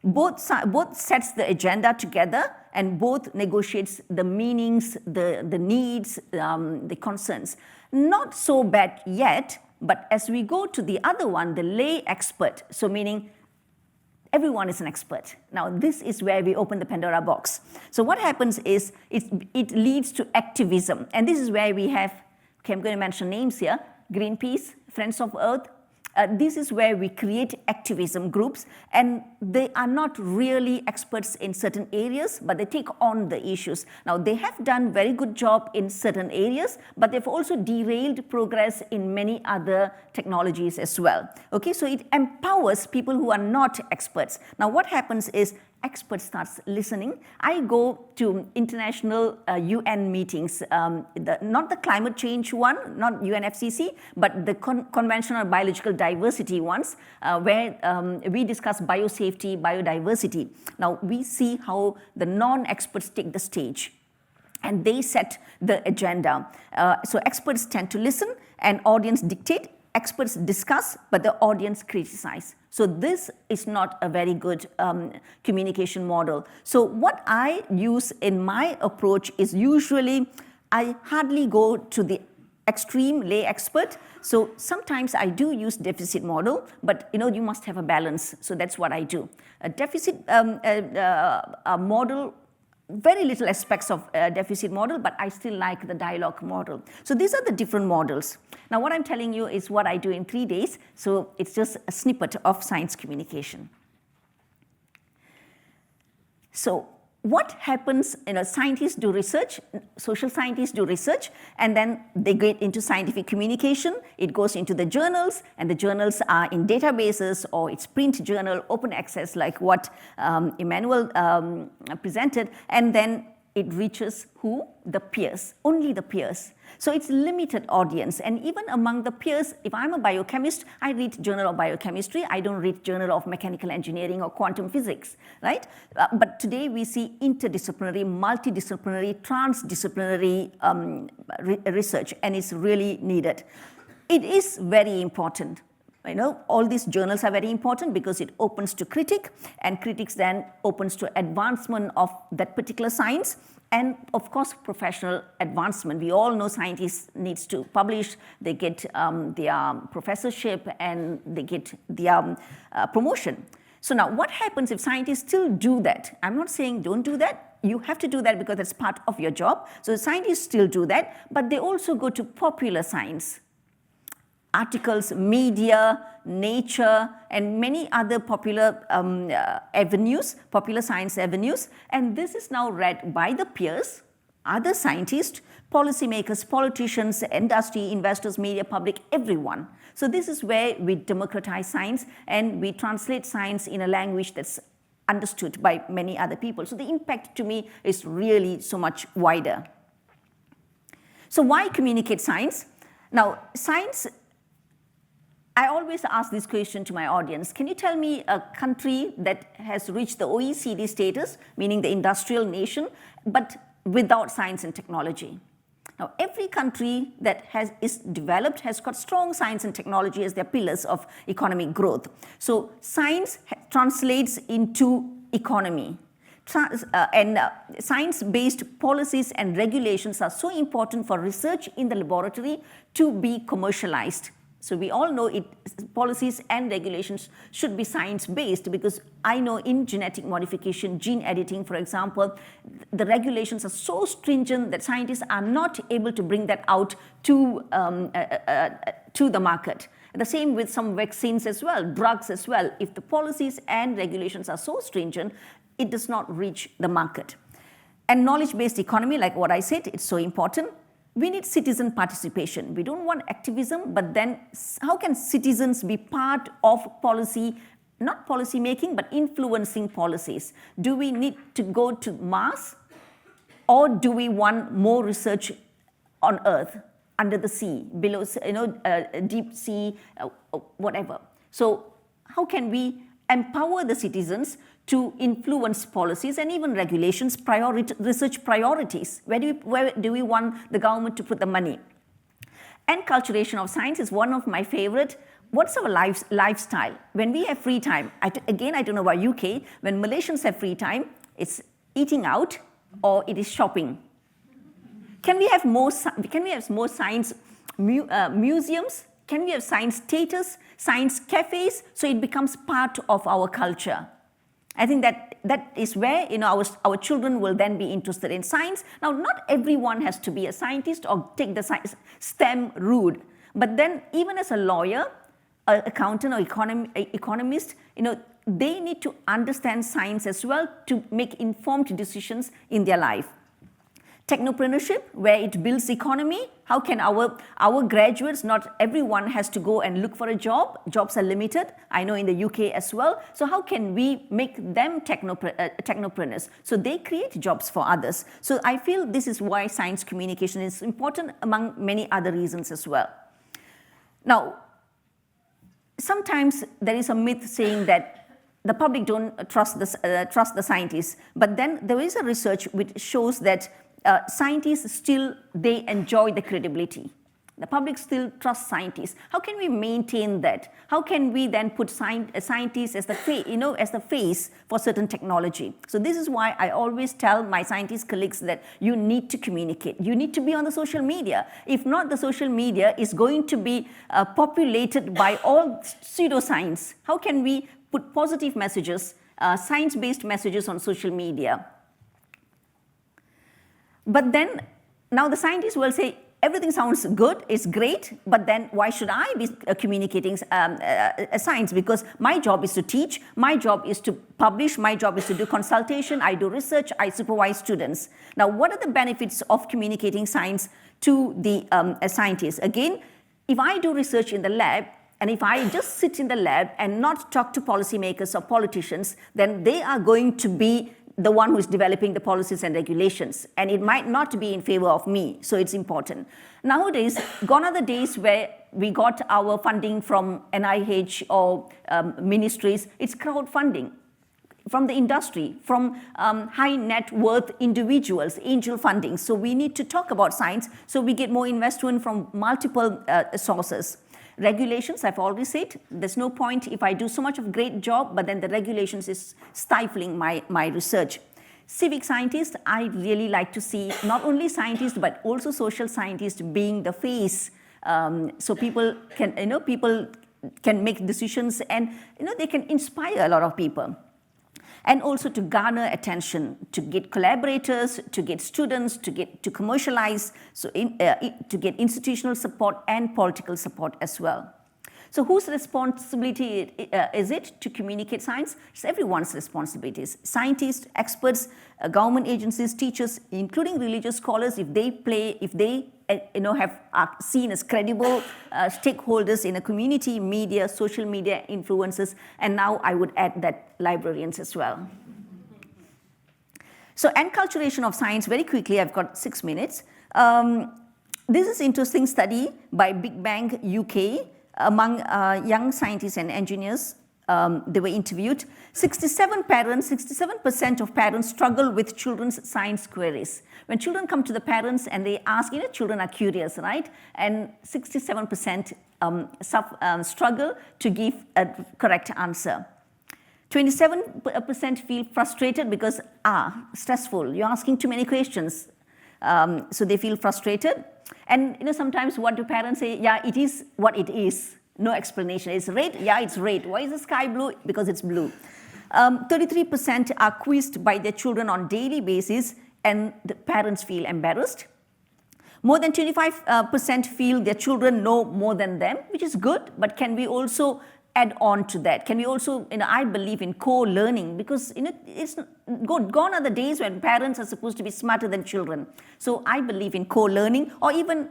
Both sets the agenda together, and both negotiates the meanings, the needs, the concerns. Not so bad yet, but as we go to the other one, the lay expert, so meaning everyone is an expert. Now, this is where we open the Pandora box. So what happens is it leads to activism. And this is where we have, I'm going to mention names here, Greenpeace, Friends of Earth. This is where we create activism groups, and they are not really experts in certain areas, but they take on the issues. Now, they have done very good job in certain areas, but they've also derailed progress in many other technologies as well. Okay, so it empowers people who are not experts. Now, what happens is experts starts listening. I go to international UN meetings, not the climate change one, not UNFCCC, but the conventional biological diversity ones, where we discuss biosafety, biodiversity. Now, we see how the non-experts take the stage, and they set the agenda. So experts tend to listen, and audience dictate. Experts discuss, but the audience criticize. So this is not a very good communication model. So what I use in my approach is usually I hardly go to the extreme lay expert. So sometimes I do use deficit model, but you must have a balance. So that's what I do. A deficit model very little aspects of deficit model, but I still like the dialogue model. So these are the different models. Now what I'm telling you is what I do in 3 days, so it's just a snippet of science communication. So what happens, scientists do research, social scientists do research, and then they get into scientific communication. It goes into the journals, and the journals are in databases, or it's print journal, open access, like what Emmanuel presented, and then it reaches who? The peers, only the peers. So it's limited audience, and even among the peers, if I'm a biochemist, I read Journal of Biochemistry, I don't read Journal of Mechanical Engineering or Quantum Physics, right? But today we see interdisciplinary, multidisciplinary, transdisciplinary research, and it's really needed. It is very important. All these journals are very important because it opens to critique, and critics then opens to advancement of that particular science, and of course professional advancement. We all know scientists needs to publish, they get their professorship, and they get their promotion. So now what happens if scientists still do that? I'm not saying don't do that. You have to do that because that's part of your job. So scientists still do that, but they also go to popular science. Articles, media, Nature, and many other popular avenues, popular science avenues. And this is now read by the peers, other scientists, policymakers, politicians, industry, investors, media, public, everyone. So this is where we democratize science, and we translate science in a language that's understood by many other people. So the impact to me is really so much wider. So why communicate science? Now, science, I always ask this question to my audience. Can you tell me a country that has reached the OECD status, meaning the industrial nation, but without science and technology? Now, every country that is developed has got strong science and technology as their pillars of economic growth. So science translates into economy. Science-based policies and regulations are so important for research in the laboratory to be commercialized. So we all know policies and regulations should be science-based, because I know in genetic modification, gene editing, for example, the regulations are so stringent that scientists are not able to bring that out to the market. The same with some vaccines as well, drugs as well. If the policies and regulations are so stringent, it does not reach the market. And knowledge-based economy, like what I said, it's so important. We need citizen participation. We don't want activism, but then how can citizens be part of policy, not policy making, but influencing policies? Do we need to go to Mars, or do we want more research on Earth, under the sea, below, deep sea, whatever? So how can we empower the citizens to influence policies and even regulations, research priorities? Where do we want the government to put the money? Enculturation of science is one of my favorite. What's our lifestyle? When we have free time, again, I don't know about UK, when Malaysians have free time, it's eating out or it is shopping. Can we have more science museums? Can we have science theaters, science cafes, so it becomes part of our culture? I think that is where our children will then be interested in science. Now, not everyone has to be a scientist or take the STEM route, but then even as a lawyer, an accountant, or economist, they need to understand science as well to make informed decisions in their life. Technopreneurship, where it builds economy. How can our graduates, not everyone has to go and look for a job. Jobs are limited. I know in the UK as well. So how can we make them technopreneurs? So they create jobs for others. So I feel this is why science communication is important, among many other reasons as well. Now, sometimes there is a myth saying that the public don't trust the scientists. But then there is a research which shows that scientists still, they enjoy the credibility. The public still trusts scientists. How can we maintain that? How can we then put scientists as the face for certain technology? So this is why I always tell my scientist colleagues that you need to communicate. You need to be on the social media. If not, the social media is going to be populated by all pseudoscience. How can we put positive messages, science-based messages on social media? But then, now the scientists will say, everything sounds good, it's great, but then why should I be communicating science? Because my job is to teach, my job is to publish, my job is to do consultation, I do research, I supervise students. Now, what are the benefits of communicating science to the scientists? Again, if I do research in the lab, and if I just sit in the lab and not talk to policymakers or politicians, then they are going to be the one who is developing the policies and regulations, and it might not be in favor of me, so it's important. Nowadays, gone are the days where we got our funding from NIH or ministries. It's crowdfunding from the industry, from high net worth individuals, angel funding. So we need to talk about science, so we get more investment from multiple sources. Regulations, I've already said, there's no point if I do so much of a great job, but then the regulations is stifling my research. Civic scientists, I really like to see not only scientists, but also social scientists being the face. So people can make decisions, and they can inspire a lot of people. And also to garner attention, to get collaborators, to get students, to commercialize, so to get institutional support and political support as well. So whose responsibility is it to communicate science? It's everyone's responsibilities. Scientists, experts, government agencies, teachers, including religious scholars, if they are seen as credible stakeholders in a community, media, social media influencers, and now I would add that librarians as well. So enculturation of science, very quickly, I've got 6 minutes. This is interesting study by Big Bang UK among young scientists and engineers. They were interviewed. 67% of parents struggle with children's science queries. When children come to the parents and they ask, children are curious, right? And 67% struggle to give a correct answer. 27% feel frustrated because, stressful, you're asking too many questions. So they feel frustrated. And sometimes what do parents say? Yeah, it is what it is. No explanation. It's red? Yeah, it's red. Why is the sky blue? Because it's blue. 33% are quizzed by their children on a daily basis, and the parents feel embarrassed. More than 25% feel their children know more than them, which is good, but can we also add on to that? Can we also, I believe in co-learning, because it's good. Gone are the days when parents are supposed to be smarter than children. So I believe in co-learning, or even,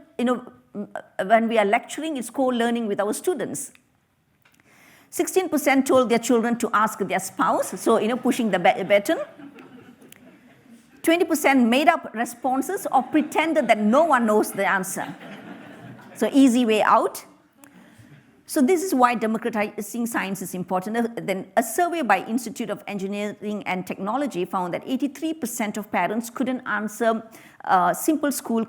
when we are lecturing, it's co-learning with our students. 16% told their children to ask their spouse, so pushing the button. 20% made up responses or pretended that no one knows the answer. So easy way out. So this is why democratizing science is important. Then a survey by Institute of Engineering and Technology found that 83% of parents couldn't answer simple school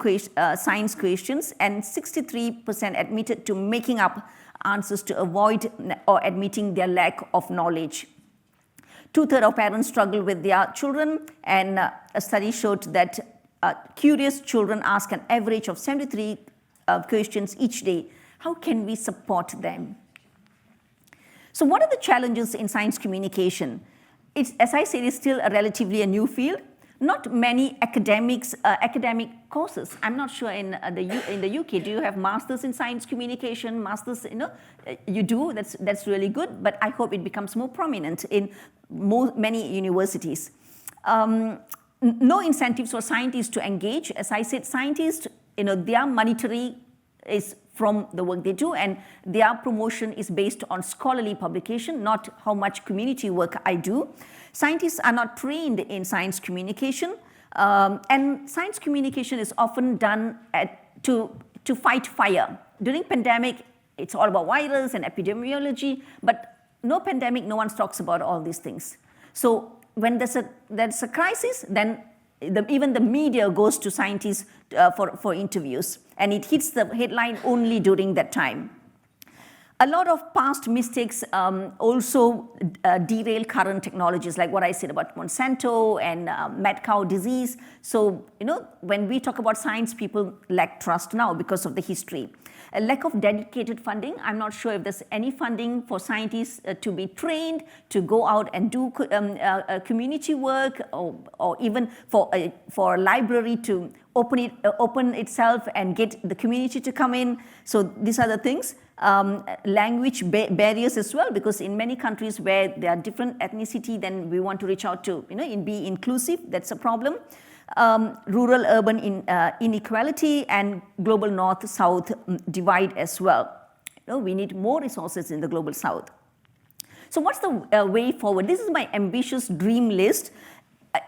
science questions, and 63% admitted to making up answers to avoid or admitting their lack of knowledge. 2/3 of parents struggle with their children, and a study showed that curious children ask an average of 73 questions each day. How can we support them? So what are the challenges in science communication? As I said, it's still a new field. Not many academic courses. I'm not sure in the UK, do you have masters in science communication? Masters, you do. That's really good. But I hope it becomes more prominent in many universities. No incentives for scientists to engage. As I said, scientists, their monetary is from the work they do, and their promotion is based on scholarly publication, not how much community work I do. Scientists are not trained in science communication, and science communication is often done to fight fire. During pandemic, it's all about virus and epidemiology, but no pandemic, no one talks about all these things. So when there's a crisis, then even the media goes to scientists for interviews, and it hits the headline only during that time. A lot of past mistakes also derail current technologies, like what I said about Monsanto and mad cow disease. So, when we talk about science, people lack trust now because of the history. A lack of dedicated funding. I'm not sure if there's any funding for scientists to be trained, to go out and do community work, or even for a library to open itself and get the community to come in. So these are the things. Language barriers as well, because in many countries where there are different ethnicity, then we want to reach out to, be inclusive. That's a problem. Rural-urban inequality and global north-south divide as well. We need more resources in the global south. So what's the way forward? This is my ambitious dream list.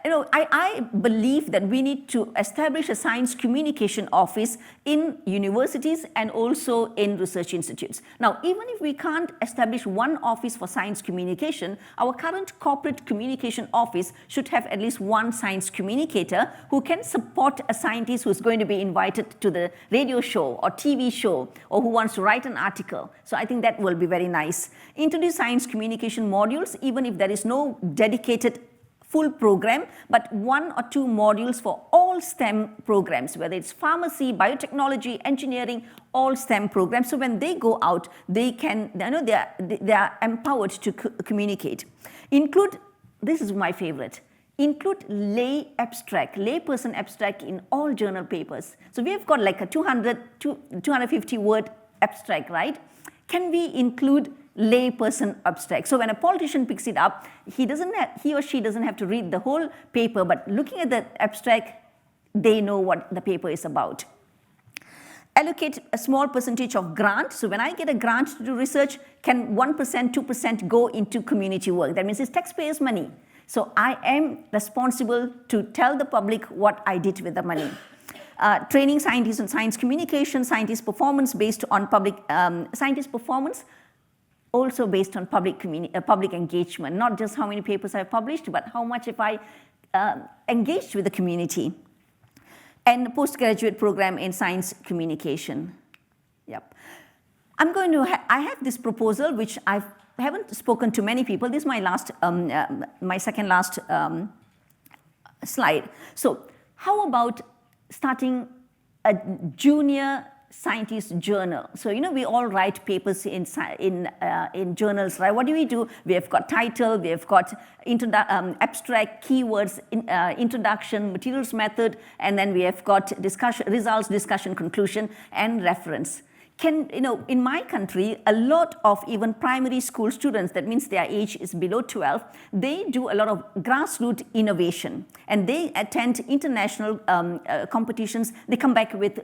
I believe that we need to establish a science communication office in universities and also in research institutes. Now, even if we can't establish one office for science communication, our current corporate communication office should have at least one science communicator who can support a scientist who's going to be invited to the radio show or TV show, or who wants to write an article. So I think that will be very nice. Introduce science communication modules, even if there is no dedicated full program, but 1 or 2 modules for all STEM programs, whether it's pharmacy, biotechnology, engineering, all STEM programs. So when they go out, they can, they are empowered to communicate. Include, this is my favorite, include layperson abstract in all journal papers. So we have got like a 250 word abstract, right? Can we include layperson abstract? So when a politician picks it up, he or she doesn't have to read the whole paper, but looking at the abstract, they know what the paper is about. Allocate a small percentage of grant. So when I get a grant to do research, can 1%, 2% go into community work? That means it's taxpayers' money. So I am responsible to tell the public what I did with the money. Training scientists on science communication, scientist performance based on scientist performance also based on public engagement, not just how many papers I've published, but how much if I engaged with the community. And postgraduate program in science communication. Yep. I have this proposal, which I haven't spoken to many people. This is my last, my second last slide. So how about starting a junior scientist journal? So we all write papers in journals, right? What do? We have got title, we have got abstract, keywords, introduction, materials, method, and then we have got discussion, results, discussion, conclusion, and reference. In my country, a lot of even primary school students, that means their age is below 12, they do a lot of grassroots innovation, and they attend international competitions. They come back with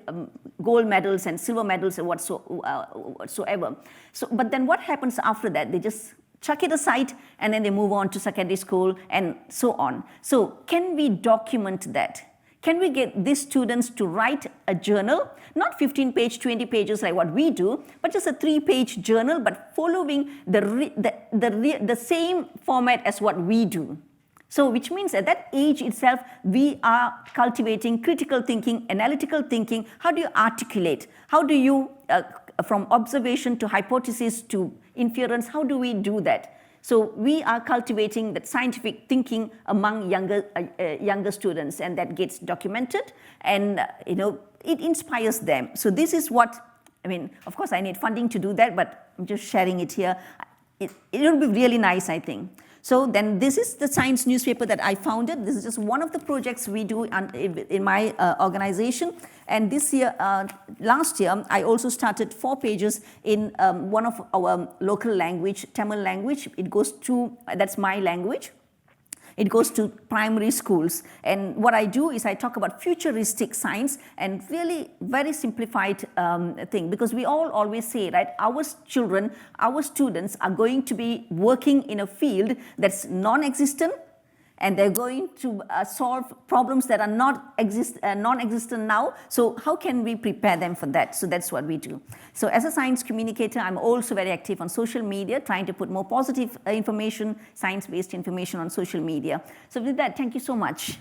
gold medals and silver medals and whatsoever. So, but then what happens after that? They just chuck it aside, and then they move on to secondary school and so on. So can we document that? Can we get these students to write a journal, not 15-page, 20 pages like what we do, but just a 3-page journal, but following the same format as what we do? So which means at that age itself, we are cultivating critical thinking, analytical thinking. How do you articulate? How do you, from observation to hypothesis to inference, how do we do that? So we are cultivating that scientific thinking among younger students, and that gets documented, and it inspires them. So this is what, of course I need funding to do that, but I'm just sharing it here. It will be really nice, I think. So then this is the science newspaper that I founded. This is just one of the projects we do in my organization. And this year, last year, I also started 4 pages in one of our local language, Tamil language. It goes to, that's my language. It goes to primary schools. And what I do is I talk about futuristic science, and really very simplified thing, because we all always say, right, our children, our students are going to be working in a field that's non-existent, and they're going to solve problems that are non-existent now. So how can we prepare them for that? So that's what we do. So as a science communicator, I'm also very active on social media, trying to put more positive information, science-based information on social media. So with that, thank you so much.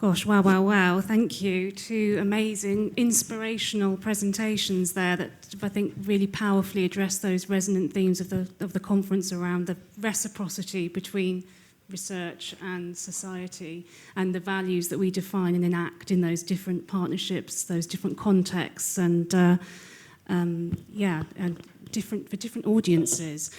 Gosh, wow, wow, wow. Thank you. Two amazing, inspirational presentations there that I think really powerfully address those resonant themes of the conference around the reciprocity between research and society and the values that we define and enact in those different partnerships, those different contexts and for different audiences.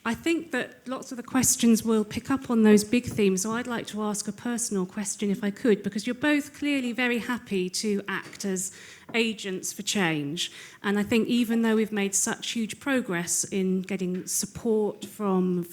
I think that lots of the questions will pick up on those big themes, so I'd like to ask a personal question if I could, because you're both clearly very happy to act as agents for change. And I think even though we've made such huge progress in getting support from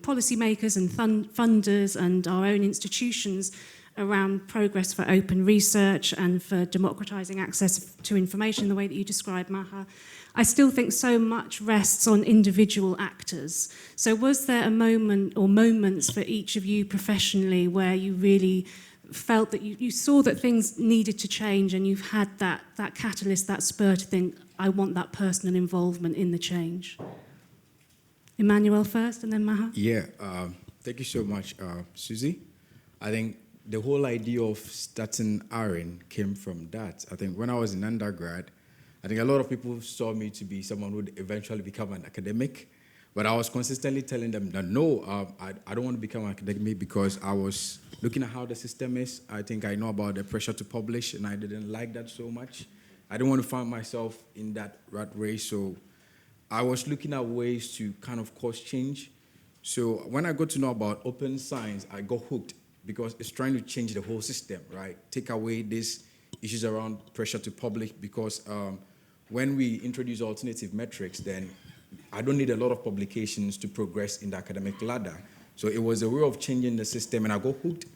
policymakers and funders and our own institutions around progress for open research and for democratizing access to information, the way that you described, Maha, I still think so much rests on individual actors. So was there a moment or moments for each of you professionally where you really felt that you saw that things needed to change and you've had that catalyst, that spur to think, I want that personal involvement in the change? Emmanuel first and then Maha. Yeah, thank you so much, Susie. I think the whole idea of starting AREN came from that. I think when I was in undergrad, I think a lot of people saw me to be someone who would eventually become an academic, but I was consistently telling them that no, I don't want to become an academic because I was looking at how the system is. I think I know about the pressure to publish, and I didn't like that so much. I didn't want to find myself in that rat race, so I was looking at ways to kind of cause change. So when I got to know about open science, I got hooked because it's trying to change the whole system, right? Take away these issues around pressure to publish because when we introduce alternative metrics, then I don't need a lot of publications to progress in the academic ladder. So it was a way of changing the system, and I got hooked.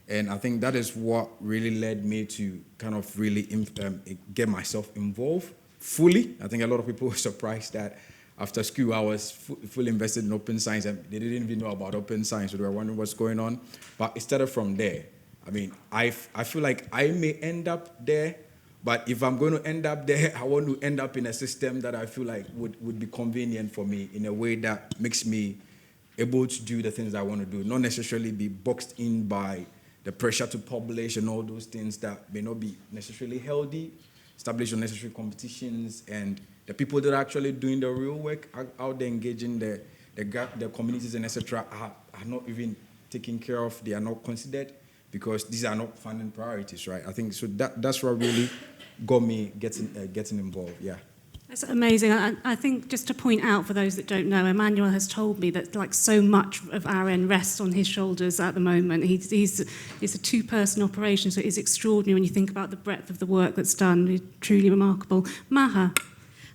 And I think that is what really led me to kind of really get myself involved fully. I think a lot of people were surprised that after school I was fully invested in open science, and they didn't even know about open science, so they were wondering what's going on. But it started from there. I mean, I feel like I may end up there, but if I'm going to end up there, I want to end up in a system that I feel like would be convenient for me in a way that makes me able to do the things I want to do, not necessarily be boxed in by the pressure to publish and all those things that may not be necessarily healthy, establish unnecessary competitions, and the people that are actually doing the real work out there engaging the communities and etc. are not even taken care of, they are not considered, because these are not funding priorities, right? I think so that's what really got me getting involved, yeah. That's amazing. I think just to point out for those that don't know, Emmanuel has told me that like so much of AREN rests on his shoulders at the moment. It's a two-person operation, so it is extraordinary when you think about the breadth of the work that's done. It's truly remarkable. Maha.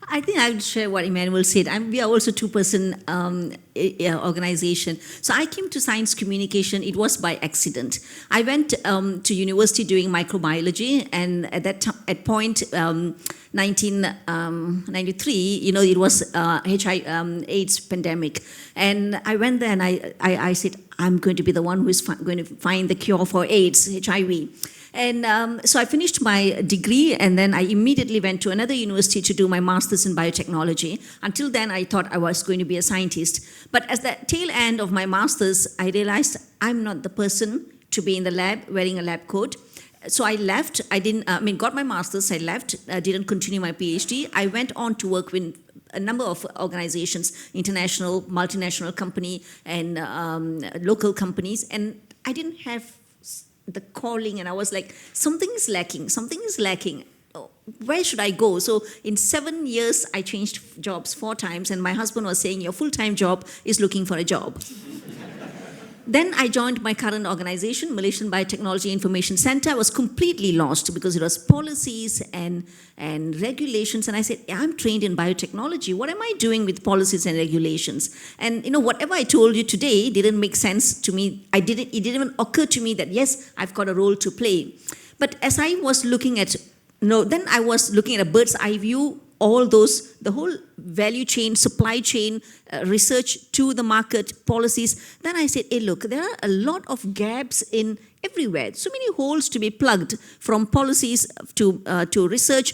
I think I would share what Emmanuel said. We are also a two-person organization. So I came to science communication. It was by accident. I went to university doing microbiology, and at point 1993, it was HIV/AIDS pandemic, and I went there and I said, I'm going to be the one who is going to find the cure for AIDS, HIV. And so I finished my degree, and then I immediately went to another university to do my master's in biotechnology. Until then, I thought I was going to be a scientist. But at the tail end of my master's, I realized I'm not the person to be in the lab wearing a lab coat. So I left. Got my master's, I left, didn't continue my PhD. I went on to work with a number of organizations, international, multinational company, and local companies, and I didn't have the calling, and I was like, something is lacking. Where should I go? So in 7 years, I changed jobs 4 times, and my husband was saying, your full-time job is looking for a job. Then I joined my current organization, Malaysian Biotechnology Information Center. I was completely lost because it was policies and regulations. And I said, I'm trained in biotechnology. What am I doing with policies and regulations? And whatever I told you today didn't make sense to me. It didn't even occur to me that, yes, I've got a role to play. But as I was looking at, then I was looking at a bird's eye view, the whole value chain, supply chain, research to the market, policies. Then I said, hey, look, there are a lot of gaps in everywhere. So many holes to be plugged, from policies to research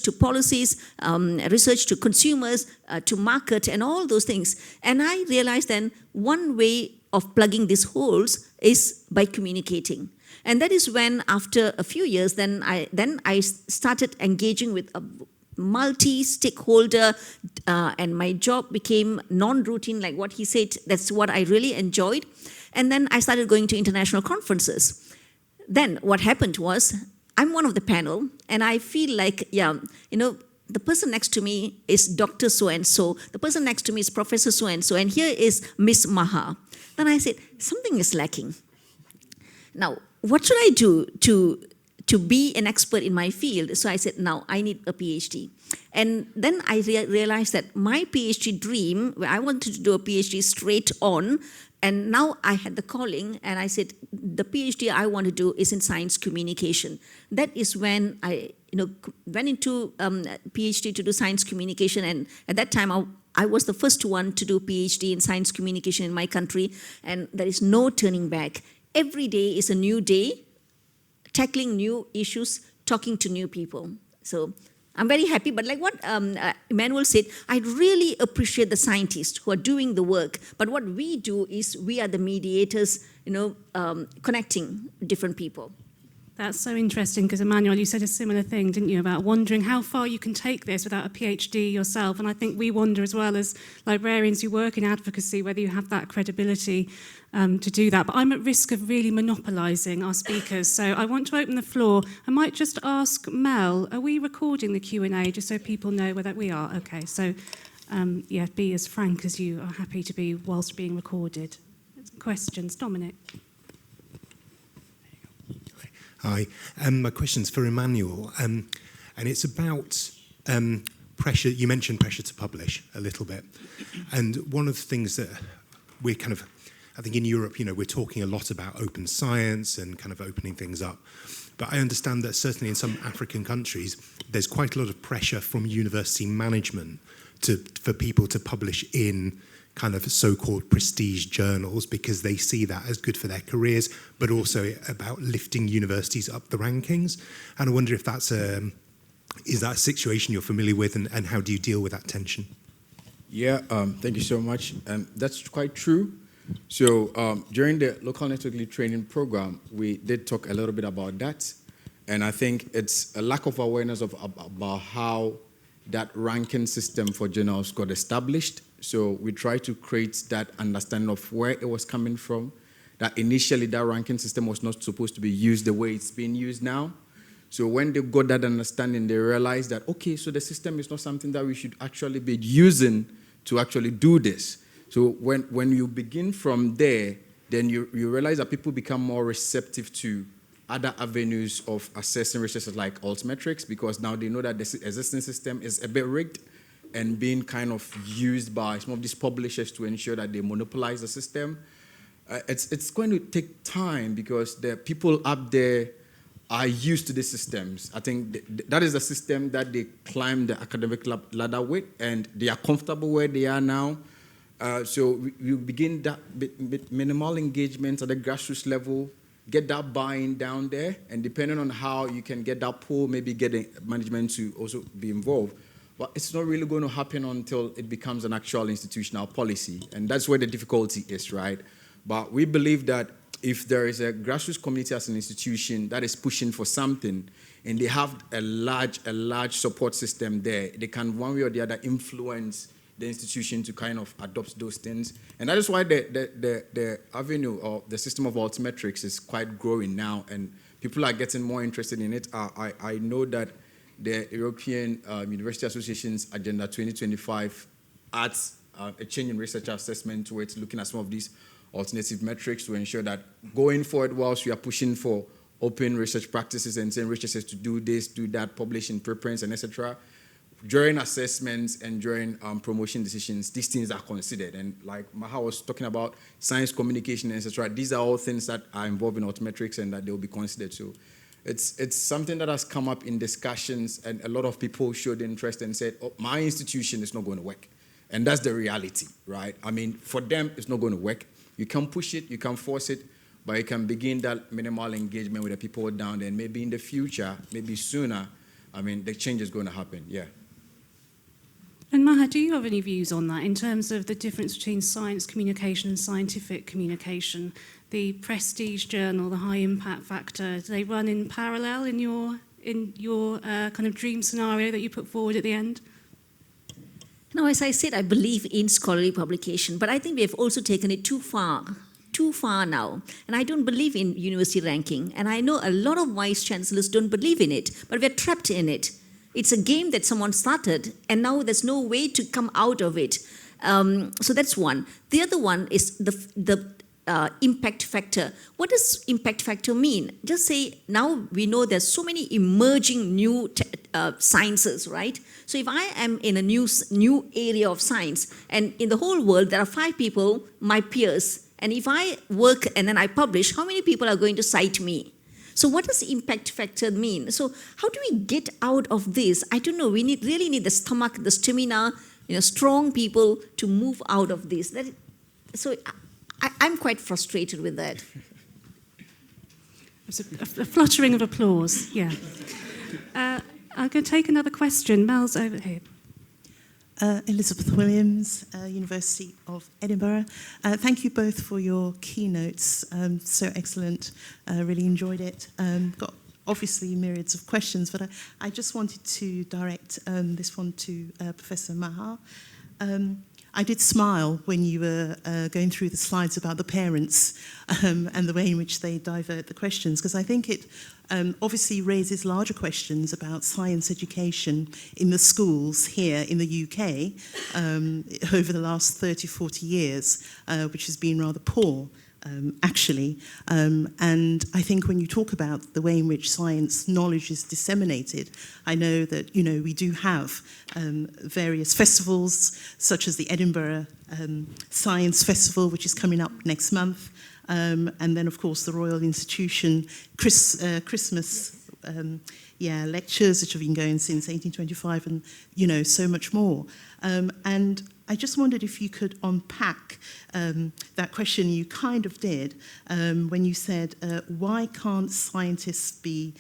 to policies, research to consumers, to market, and all those things. And I realized then one way of plugging these holes is by communicating. And that is when, after a few years, then I started engaging with a multi-stakeholder, and my job became non-routine, like what he said. That's what I really enjoyed. And then I started going to international conferences. Then what happened was, I'm one of the panel, and I feel like, the person next to me is Dr. So-and-so, the person next to me is Professor So-and-so, and here is Miss Maha. Then I said, something is lacking. Now, what should I do to be an expert in my field? So I said, now I need a PhD. And then I realized that my PhD dream, where I wanted to do a PhD straight on, and now I had the calling, and I said, the PhD I want to do is in science communication. That is when I went into PhD to do science communication, and at that time I was the first one to do PhD in science communication in my country, and there is no turning back. Every day is a new day, tackling new issues, talking to new people. So I'm very happy, but like what Emmanuel said, I really appreciate the scientists who are doing the work, but what we do is we are the mediators, connecting different people. That's so interesting, because Emmanuel, you said a similar thing, didn't you, about wondering how far you can take this without a PhD yourself. And I think we wonder as well, as librarians who work in advocacy, whether you have that credibility to do that. But I'm at risk of really monopolising our speakers, so I want to open the floor. I might just ask Mel, are we recording the Q&A, just so people know whether we are? Okay, so be as frank as you are happy to be whilst being recorded. Questions? Dominic? Hi, my question's for Emmanuel, and it's about pressure. You mentioned pressure to publish a little bit, and one of the things that we're I think in Europe, we're talking a lot about open science and kind of opening things up, but I understand that certainly in some African countries, there's quite a lot of pressure from university management for people to publish in kind of so-called prestige journals, because they see that as good for their careers, but also about lifting universities up the rankings. And I wonder if is that a situation you're familiar with, and how do you deal with that tension? Yeah, thank you so much. That's quite true. So during the local network lead training program, we did talk a little bit about that. And I think it's a lack of awareness about how that ranking system for journals got established. So we try to create that understanding of where it was coming from, that initially that ranking system was not supposed to be used the way it's being used now. So when they got that understanding, they realized that, okay, so the system is not something that we should actually be using to actually do this. So when you begin from there, then you realize that people become more receptive to other avenues of assessing research like altmetrics, because now they know that the existing system is a bit rigged and being kind of used by some of these publishers to ensure that they monopolize the system. It's going to take time, because the people up there are used to the systems. I think that is the system that they climb the academic ladder with, and they are comfortable where they are now. So you begin that minimal engagement at the grassroots level, get that buy-in down there, and depending on how you can get that pull, maybe getting management to also be involved. But it's not really going to happen until it becomes an actual institutional policy, and that's where the difficulty is, right? But we believe that if there is a grassroots community as an institution that is pushing for something, and they have a large support system there, they can one way or the other influence the institution to kind of adopt those things. And that is why the avenue or the system of altmetrics is quite growing now, and people are getting more interested in it. I know that the European University Association's Agenda 2025 adds a change in research assessment towards looking at some of these alternative metrics to ensure that going forward, whilst we are pushing for open research practices and saying researchers to do this, do that, publish in preprints, and etc., during assessments and during promotion decisions, these things are considered. And like Maha was talking about science communication, etc., these are all things that are involved in altmetrics and that they will be considered. So it's something that has come up in discussions, and a lot of people showed interest and said, oh, my institution is not going to work. And that's the reality, right? I mean, for them, it's not going to work. You can push it, you can force it, but you can begin that minimal engagement with the people down there. And maybe in the future, maybe sooner, I mean, the change is going to happen, yeah. And Maha, do you have any views on that in terms of the difference between science communication and scientific communication? The prestige journal, the high impact factor, do they run in parallel in your kind of dream scenario that you put forward at the end? Now, as I said, I believe in scholarly publication, but I think we have also taken it too far now. And I don't believe in university ranking. And I know a lot of vice chancellors don't believe in it, but we're trapped in it. It's a game that someone started, and now there's no way to come out of it. So that's one. The other one is the impact factor. What does impact factor mean? Just say, now we know there's so many emerging new sciences, right? So if I am in a new area of science, and in the whole world there are 5 people, my peers, and if I work and then I publish, how many people are going to cite me? So what does impact factor mean? So how do we get out of this? I don't know. We really need the stomach, the stamina, strong people to move out of this. So I'm quite frustrated with that. There's a fluttering of applause, yeah. I'm going to take another question. Mel's over here. Elizabeth Williams, University of Edinburgh. Thank you both for your keynotes. So excellent. Really enjoyed it. Got obviously myriads of questions, but I just wanted to direct this one to Professor Maha. I did smile when you were going through the slides about the parents and the way in which they divert the questions, because I think it obviously raises larger questions about science education in the schools here in the UK over the last 30, 40 years, which has been rather poor. Actually, and I think when you talk about the way in which science knowledge is disseminated, I know that we do have various festivals, such as the Edinburgh Science Festival, which is coming up next month, and then of course the Royal Institution Christmas lectures, which have been going since 1825, and so much more. And I just wondered if you could unpack that question you kind of did when you said, why can't scientists be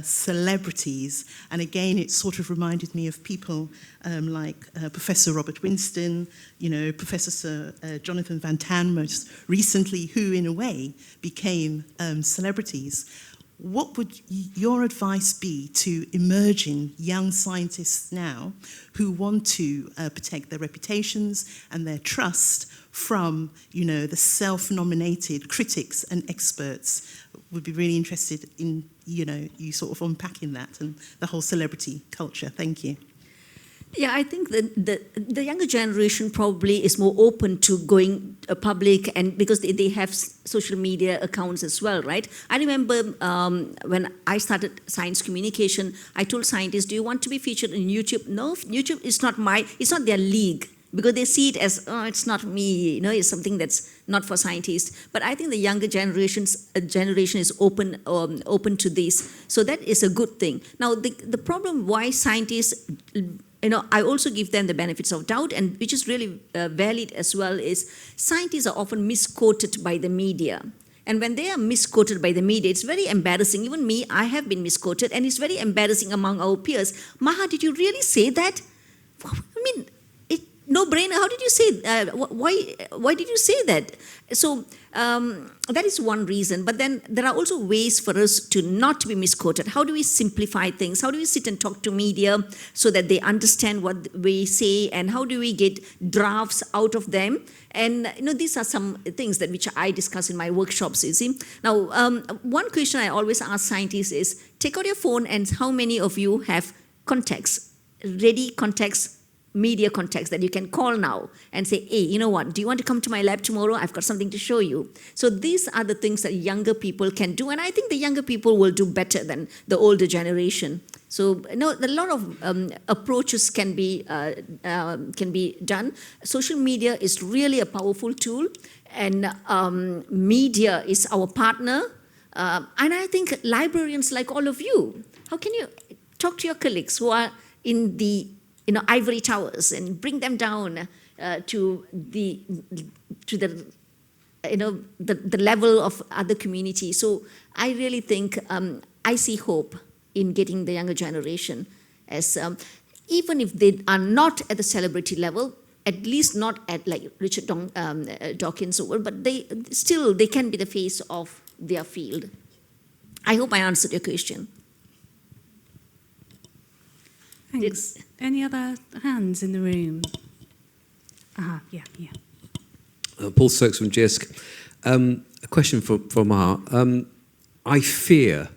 celebrities? And again, it sort of reminded me of people like Professor Robert Winston, Professor Sir Jonathan Van Tan most recently, who in a way became celebrities. What would your advice be to emerging young scientists now who want to protect their reputations and their trust from, the self-nominated critics and experts? Would be really interested in, you sort of unpacking that and the whole celebrity culture. Thank you. Yeah, I think that the younger generation probably is more open to going public, and because they have social media accounts as well, right? I remember when I started science communication, I told scientists, do you want to be featured in YouTube? No, YouTube is it's not their league, because they see it as, it's not me, it's something that's not for scientists. But I think the younger generation is open to this. So that is a good thing. Now, the problem why scientists, I also give them the benefits of doubt, and which is really valid as well, is scientists are often misquoted by the media. And when they are misquoted by the media, it's very embarrassing. Even me, I have been misquoted, and it's very embarrassing among our peers. Maha, did you really say that? I mean, no brainer. How did you say? Why did you say that? So that is one reason. But then there are also ways for us to not be misquoted. How do we simplify things? How do we sit and talk to media so that they understand what we say? And how do we get drafts out of them? And these are some things which I discuss in my workshops. You see. Now, one question I always ask scientists is: take out your phone, and how many of you have contacts, ready contacts? Media contacts that you can call now and say, hey, you know what, do you want to come to my lab tomorrow? I've got something to show you. So these are the things that younger people can do, and I think the younger people will do better than the older generation. So a lot of approaches can be done. Social media is really a powerful tool, and media is our partner. And I think librarians like all of you, how can you talk to your colleagues who are in the ivory towers and bring them down to the level of other communities. So I really think I see hope in getting the younger generation as even if they are not at the celebrity level, at least not at like Richard Dawkins, but they can be the face of their field. I hope I answered your question. Thanks. Any other hands in the room? Yeah. Paul Stokes from GISC. A question for Maha. I fear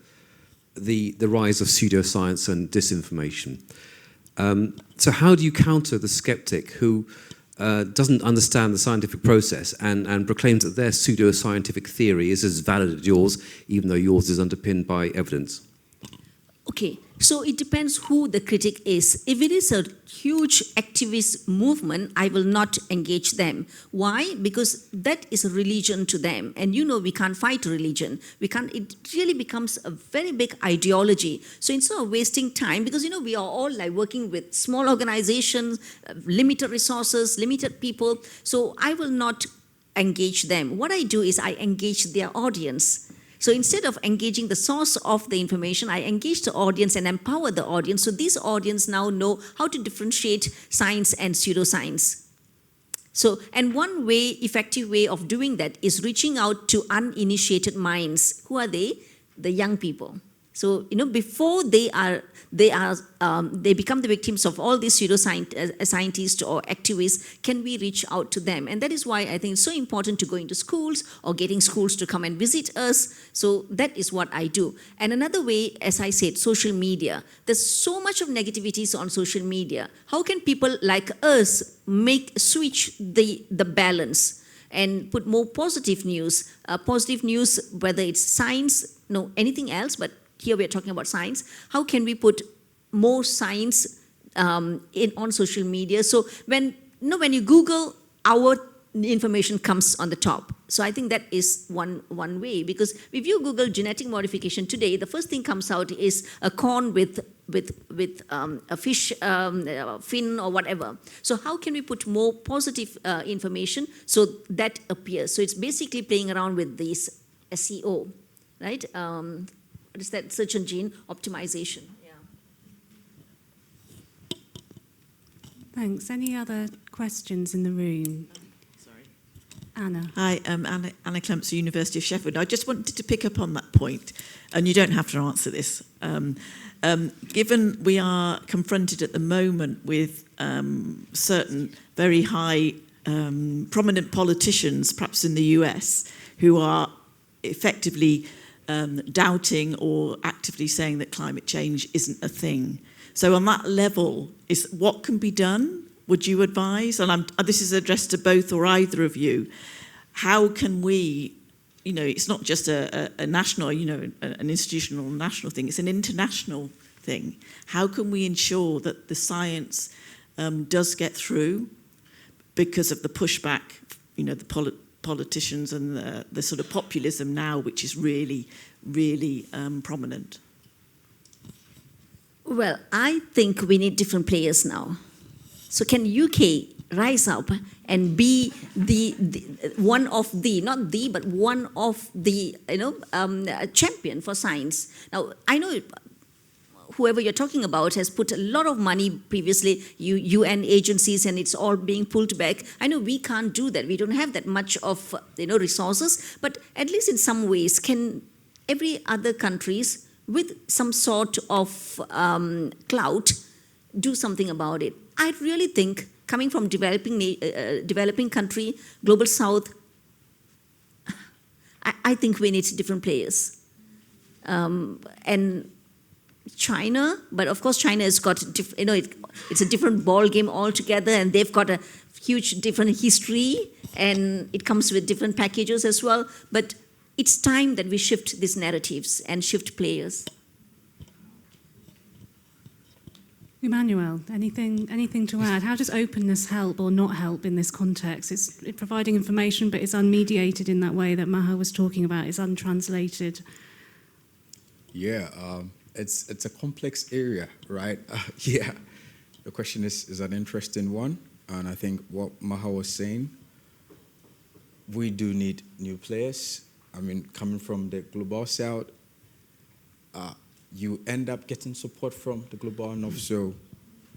the rise of pseudoscience and disinformation. So how do you counter the skeptic who doesn't understand the scientific process and proclaims that their pseudoscientific theory is as valid as yours, even though yours is underpinned by evidence? Okay, so it depends who the critic is. If it is a huge activist movement, I will not engage them. Why? Because that is a religion to them. And you know we can't fight religion. It really becomes a very big ideology. So instead of wasting time, because you know we are all like working with small organizations, limited resources, limited people, so I will not engage them. What I do is I engage their audience. So instead of engaging the source of the information, I engage the audience and empower the audience. So this audience now know how to differentiate science and pseudoscience. So, and one way, effective way of doing that is reaching out to uninitiated minds. Who are they? The young people. So, you know, before they become the victims of all these pseudoscientists or activists, can we reach out to them? And that is why I think it's so important to go into schools or getting schools to come and visit us. So that is what I do. And another way, as I said, social media. There's so much of negativities on social media. How can people like us switch the balance and put more positive news, whether it's science, no, anything else, but here we are talking about science. How can we put more science on social media? So when you Google, our information comes on the top. So I think that is one way, because if you Google genetic modification today, the first thing comes out is a corn with a fish fin or whatever. So how can we put more positive information so that appears? So it's basically playing around with this SEO, right? What is that? Search engine optimization. Yeah. Thanks. Any other questions in the room? Sorry. Anna. Hi, Anna Clemson, University of Sheffield. I just wanted to pick up on that point, and you don't have to answer this. Given we are confronted at the moment with certain very high prominent politicians, perhaps in the US, who are effectively doubting or actively saying that climate change isn't a thing. So on that level, is what can be done, would you advise? And this is addressed to both or either of you. How can we, you know, it's not just a national, you know, an institutional national thing, it's an international thing. How can we ensure that the science does get through because of the pushback, you know, the politicians and the sort of populism now, which is really, really prominent? Well, I think we need different players now. So can UK rise up and be one of the champion for science? Now, I know whoever you're talking about has put a lot of money previously, UN agencies, and it's all being pulled back. I know we can't do that. We don't have that much of resources, but at least in some ways, can every other countries with some sort of clout do something about it? I really think, coming from developing country, global south, I think we need different players. And China, but of course China has got, it's a different ball game altogether, and they've got a huge different history, and it comes with different packages as well. But it's time that we shift these narratives and shift players. Emmanuel, anything to add? How does openness help or not help in this context? It's providing information, but it's unmediated in that way that Maha was talking about. It's untranslated. Yeah, it's a complex area, right? Yeah, the question is an interesting one, and I think what Maha was saying, we do need new players. I mean, coming from the global south, you end up getting support from the global north. So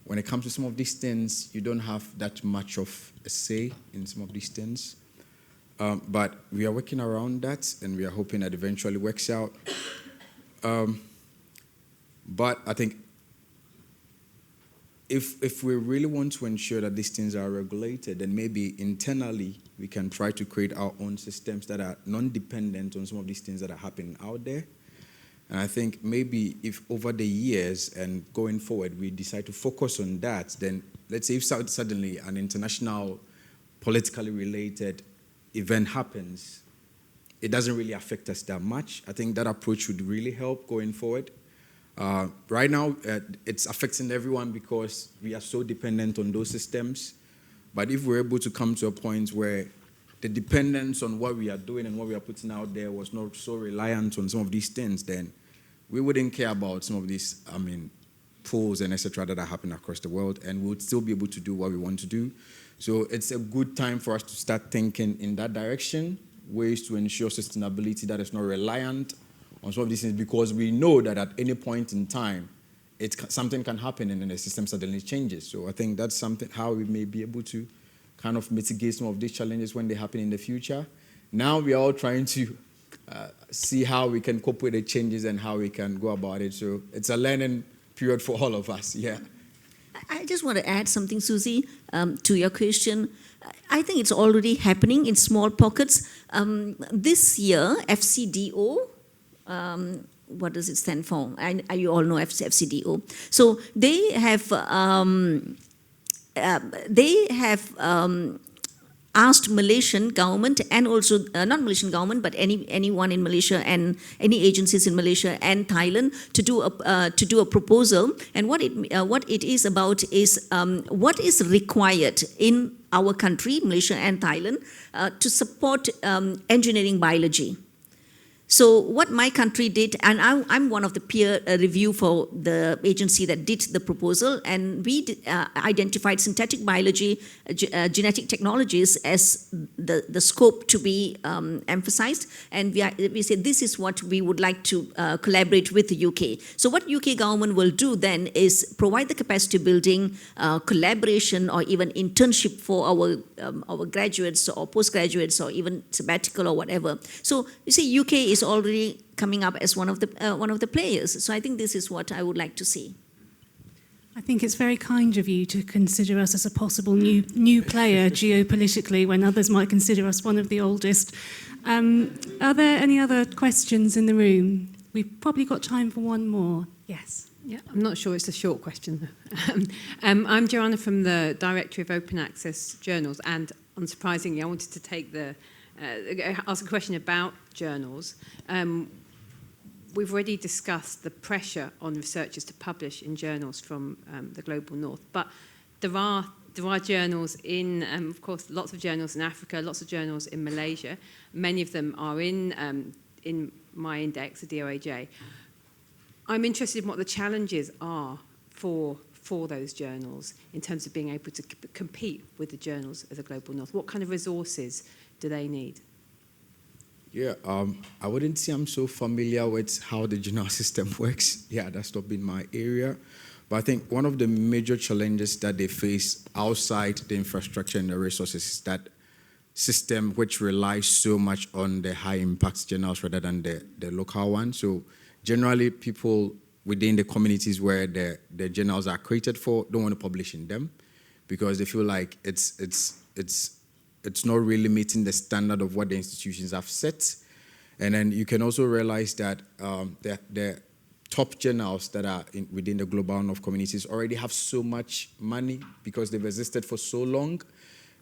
when it comes to some of these things, you don't have that much of a say in some of these things. But we are working around that, and we are hoping that eventually works out. But I think if we really want to ensure that these things are regulated, then maybe internally we can try to create our own systems that are non-dependent on some of these things that are happening out there. And I think maybe if over the years and going forward we decide to focus on that, then let's say if suddenly an international politically related event happens, it doesn't really affect us that much. I think that approach would really help going forward. Right now, it's affecting everyone because we are so dependent on those systems. But if we're able to come to a point where the dependence on what we are doing and what we are putting out there was not so reliant on some of these things, then we wouldn't care about some of these, polls and etc. that are happening across the world, and we would still be able to do what we want to do. So it's a good time for us to start thinking in that direction, ways to ensure sustainability that is not reliant on some of these things, because we know that at any point in time, something can happen and then the system suddenly changes. So I think that's something how we may be able to kind of mitigate some of these challenges when they happen in the future. Now we are all trying to see how we can cope with the changes and how we can go about it. So it's a learning period for all of us, yeah. I just want to add something, Susie, to your question. I think it's already happening in small pockets. This year, FCDO, what does it stand for? You all know FCDO. So they have asked Malaysian government and also not Malaysian government but anyone in Malaysia and any agencies in Malaysia and Thailand to do a proposal. And what it is about is what is required in our country, Malaysia and Thailand, to support engineering biology. So what my country did, and I'm one of the peer review for the agency that did the proposal, and we identified synthetic biology, genetic technologies as the scope to be emphasized, and we said this is what we would like to collaborate with the UK. So what UK government will do then is provide the capacity building, collaboration, or even internship for our graduates or postgraduates or even sabbatical or whatever. So you see, UK is already coming up as one of the players. So I think this is what I would like to see. I think it's very kind of you to consider us as a possible new player geopolitically when others might consider us one of the oldest. Are there any other questions in the room? We've probably got time for one more. Yes. Yeah, I'm not sure it's a short question. I'm Joanna from the Directory of Open Access Journals, and unsurprisingly, I wanted to ask a question about journals. We've already discussed the pressure on researchers to publish in journals from the global north, but there are journals in, of course, lots of journals in Africa, lots of journals in Malaysia. Many of them are in my index, the DOAJ. I'm interested in what the challenges are for those journals in terms of being able to compete with the journals of the global north. What kind of resources do they need? Yeah, I wouldn't say I'm so familiar with how the journal system works. Yeah, that's not been my area. But I think one of the major challenges that they face outside the infrastructure and the resources is that system which relies so much on the high-impact journals rather than the local ones. So generally, people within the communities where the journals are created for don't want to publish in them because they feel like it's not really meeting the standard of what the institutions have set. And then you can also realize that the top journals that are within the global north communities already have so much money because they've existed for so long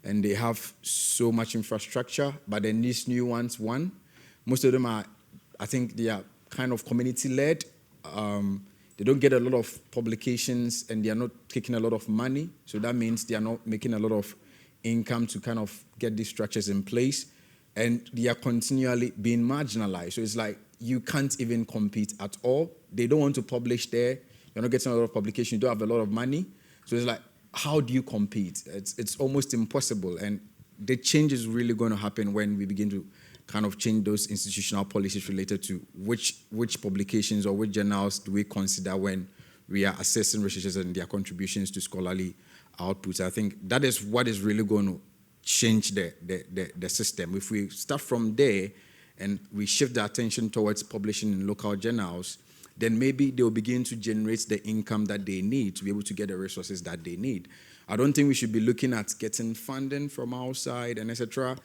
and they have so much infrastructure, but then these new ones, most of them are, I think they are kind of community-led. They don't get a lot of publications and they are not taking a lot of money. So that means they are not making a lot of income to kind of get these structures in place. And they are continually being marginalized. So it's like you can't even compete at all. They don't want to publish there. You're not getting a lot of publication. You don't have a lot of money. So it's like, how do you compete? It's almost impossible. And the change is really going to happen when we begin to kind of change those institutional policies related to which publications or which journals do we consider when we are assessing researchers and their contributions to scholarly outputs. I think that is what is really going to change the system. If we start from there and we shift the attention towards publishing in local journals, then maybe they'll begin to generate the income that they need to be able to get the resources that they need. I don't think we should be looking at getting funding from outside and etc.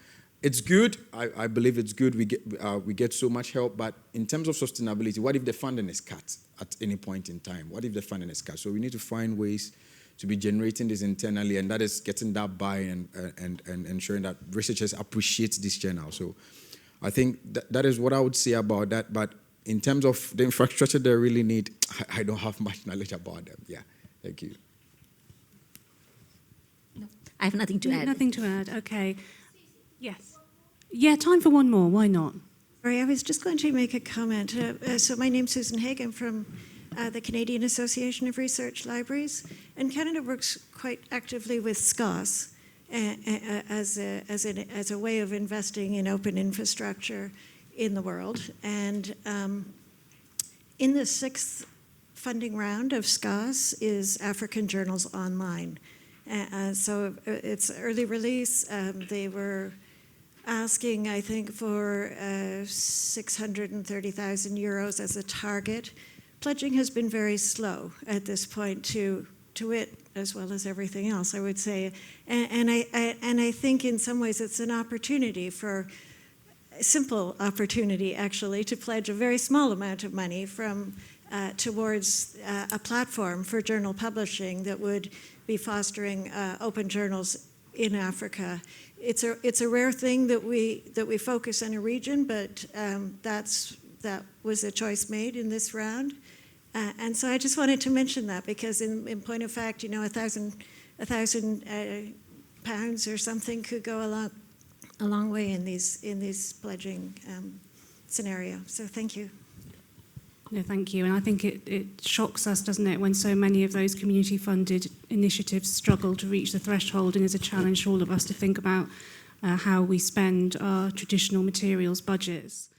It's good. I believe it's good. We get so much help. But in terms of sustainability, what if the funding is cut at any point in time? What if the funding is cut? So we need to find ways to be generating this internally, and that is getting that buy-in and ensuring that researchers appreciate this journal. So I think that is what I would say about that. But in terms of the infrastructure they really need, I don't have much knowledge about them. Yeah, thank you. I have nothing to add. Nothing to add, okay. Yes. Yeah, time for one more, why not? Sorry, I was just going to make a comment. So my name's Susan Haig. I'm from the Canadian Association of Research Libraries, and Canada works quite actively with SCOS as a way of investing in open infrastructure in the world. And in the 6th funding round of SCOS is African Journals Online. So it's early release. They were asking, I think, for 630,000 euros as a target. Pledging has been very slow at this point to it, as well as everything else, I would say. And I think in some ways it's an opportunity for, a simple opportunity actually, to pledge a very small amount of money from towards a platform for journal publishing that would be fostering open journals in Africa. It's a rare thing that we focus on a region, but that was a choice made in this round. And so I just wanted to mention that because in point of fact, you know, £1,000 pounds or something could go a long way in these pledging scenario. So thank you. No, thank you. And I think it shocks us, doesn't it, when so many of those community-funded initiatives struggle to reach the threshold, and is a challenge for all of us to think about how we spend our traditional materials budgets.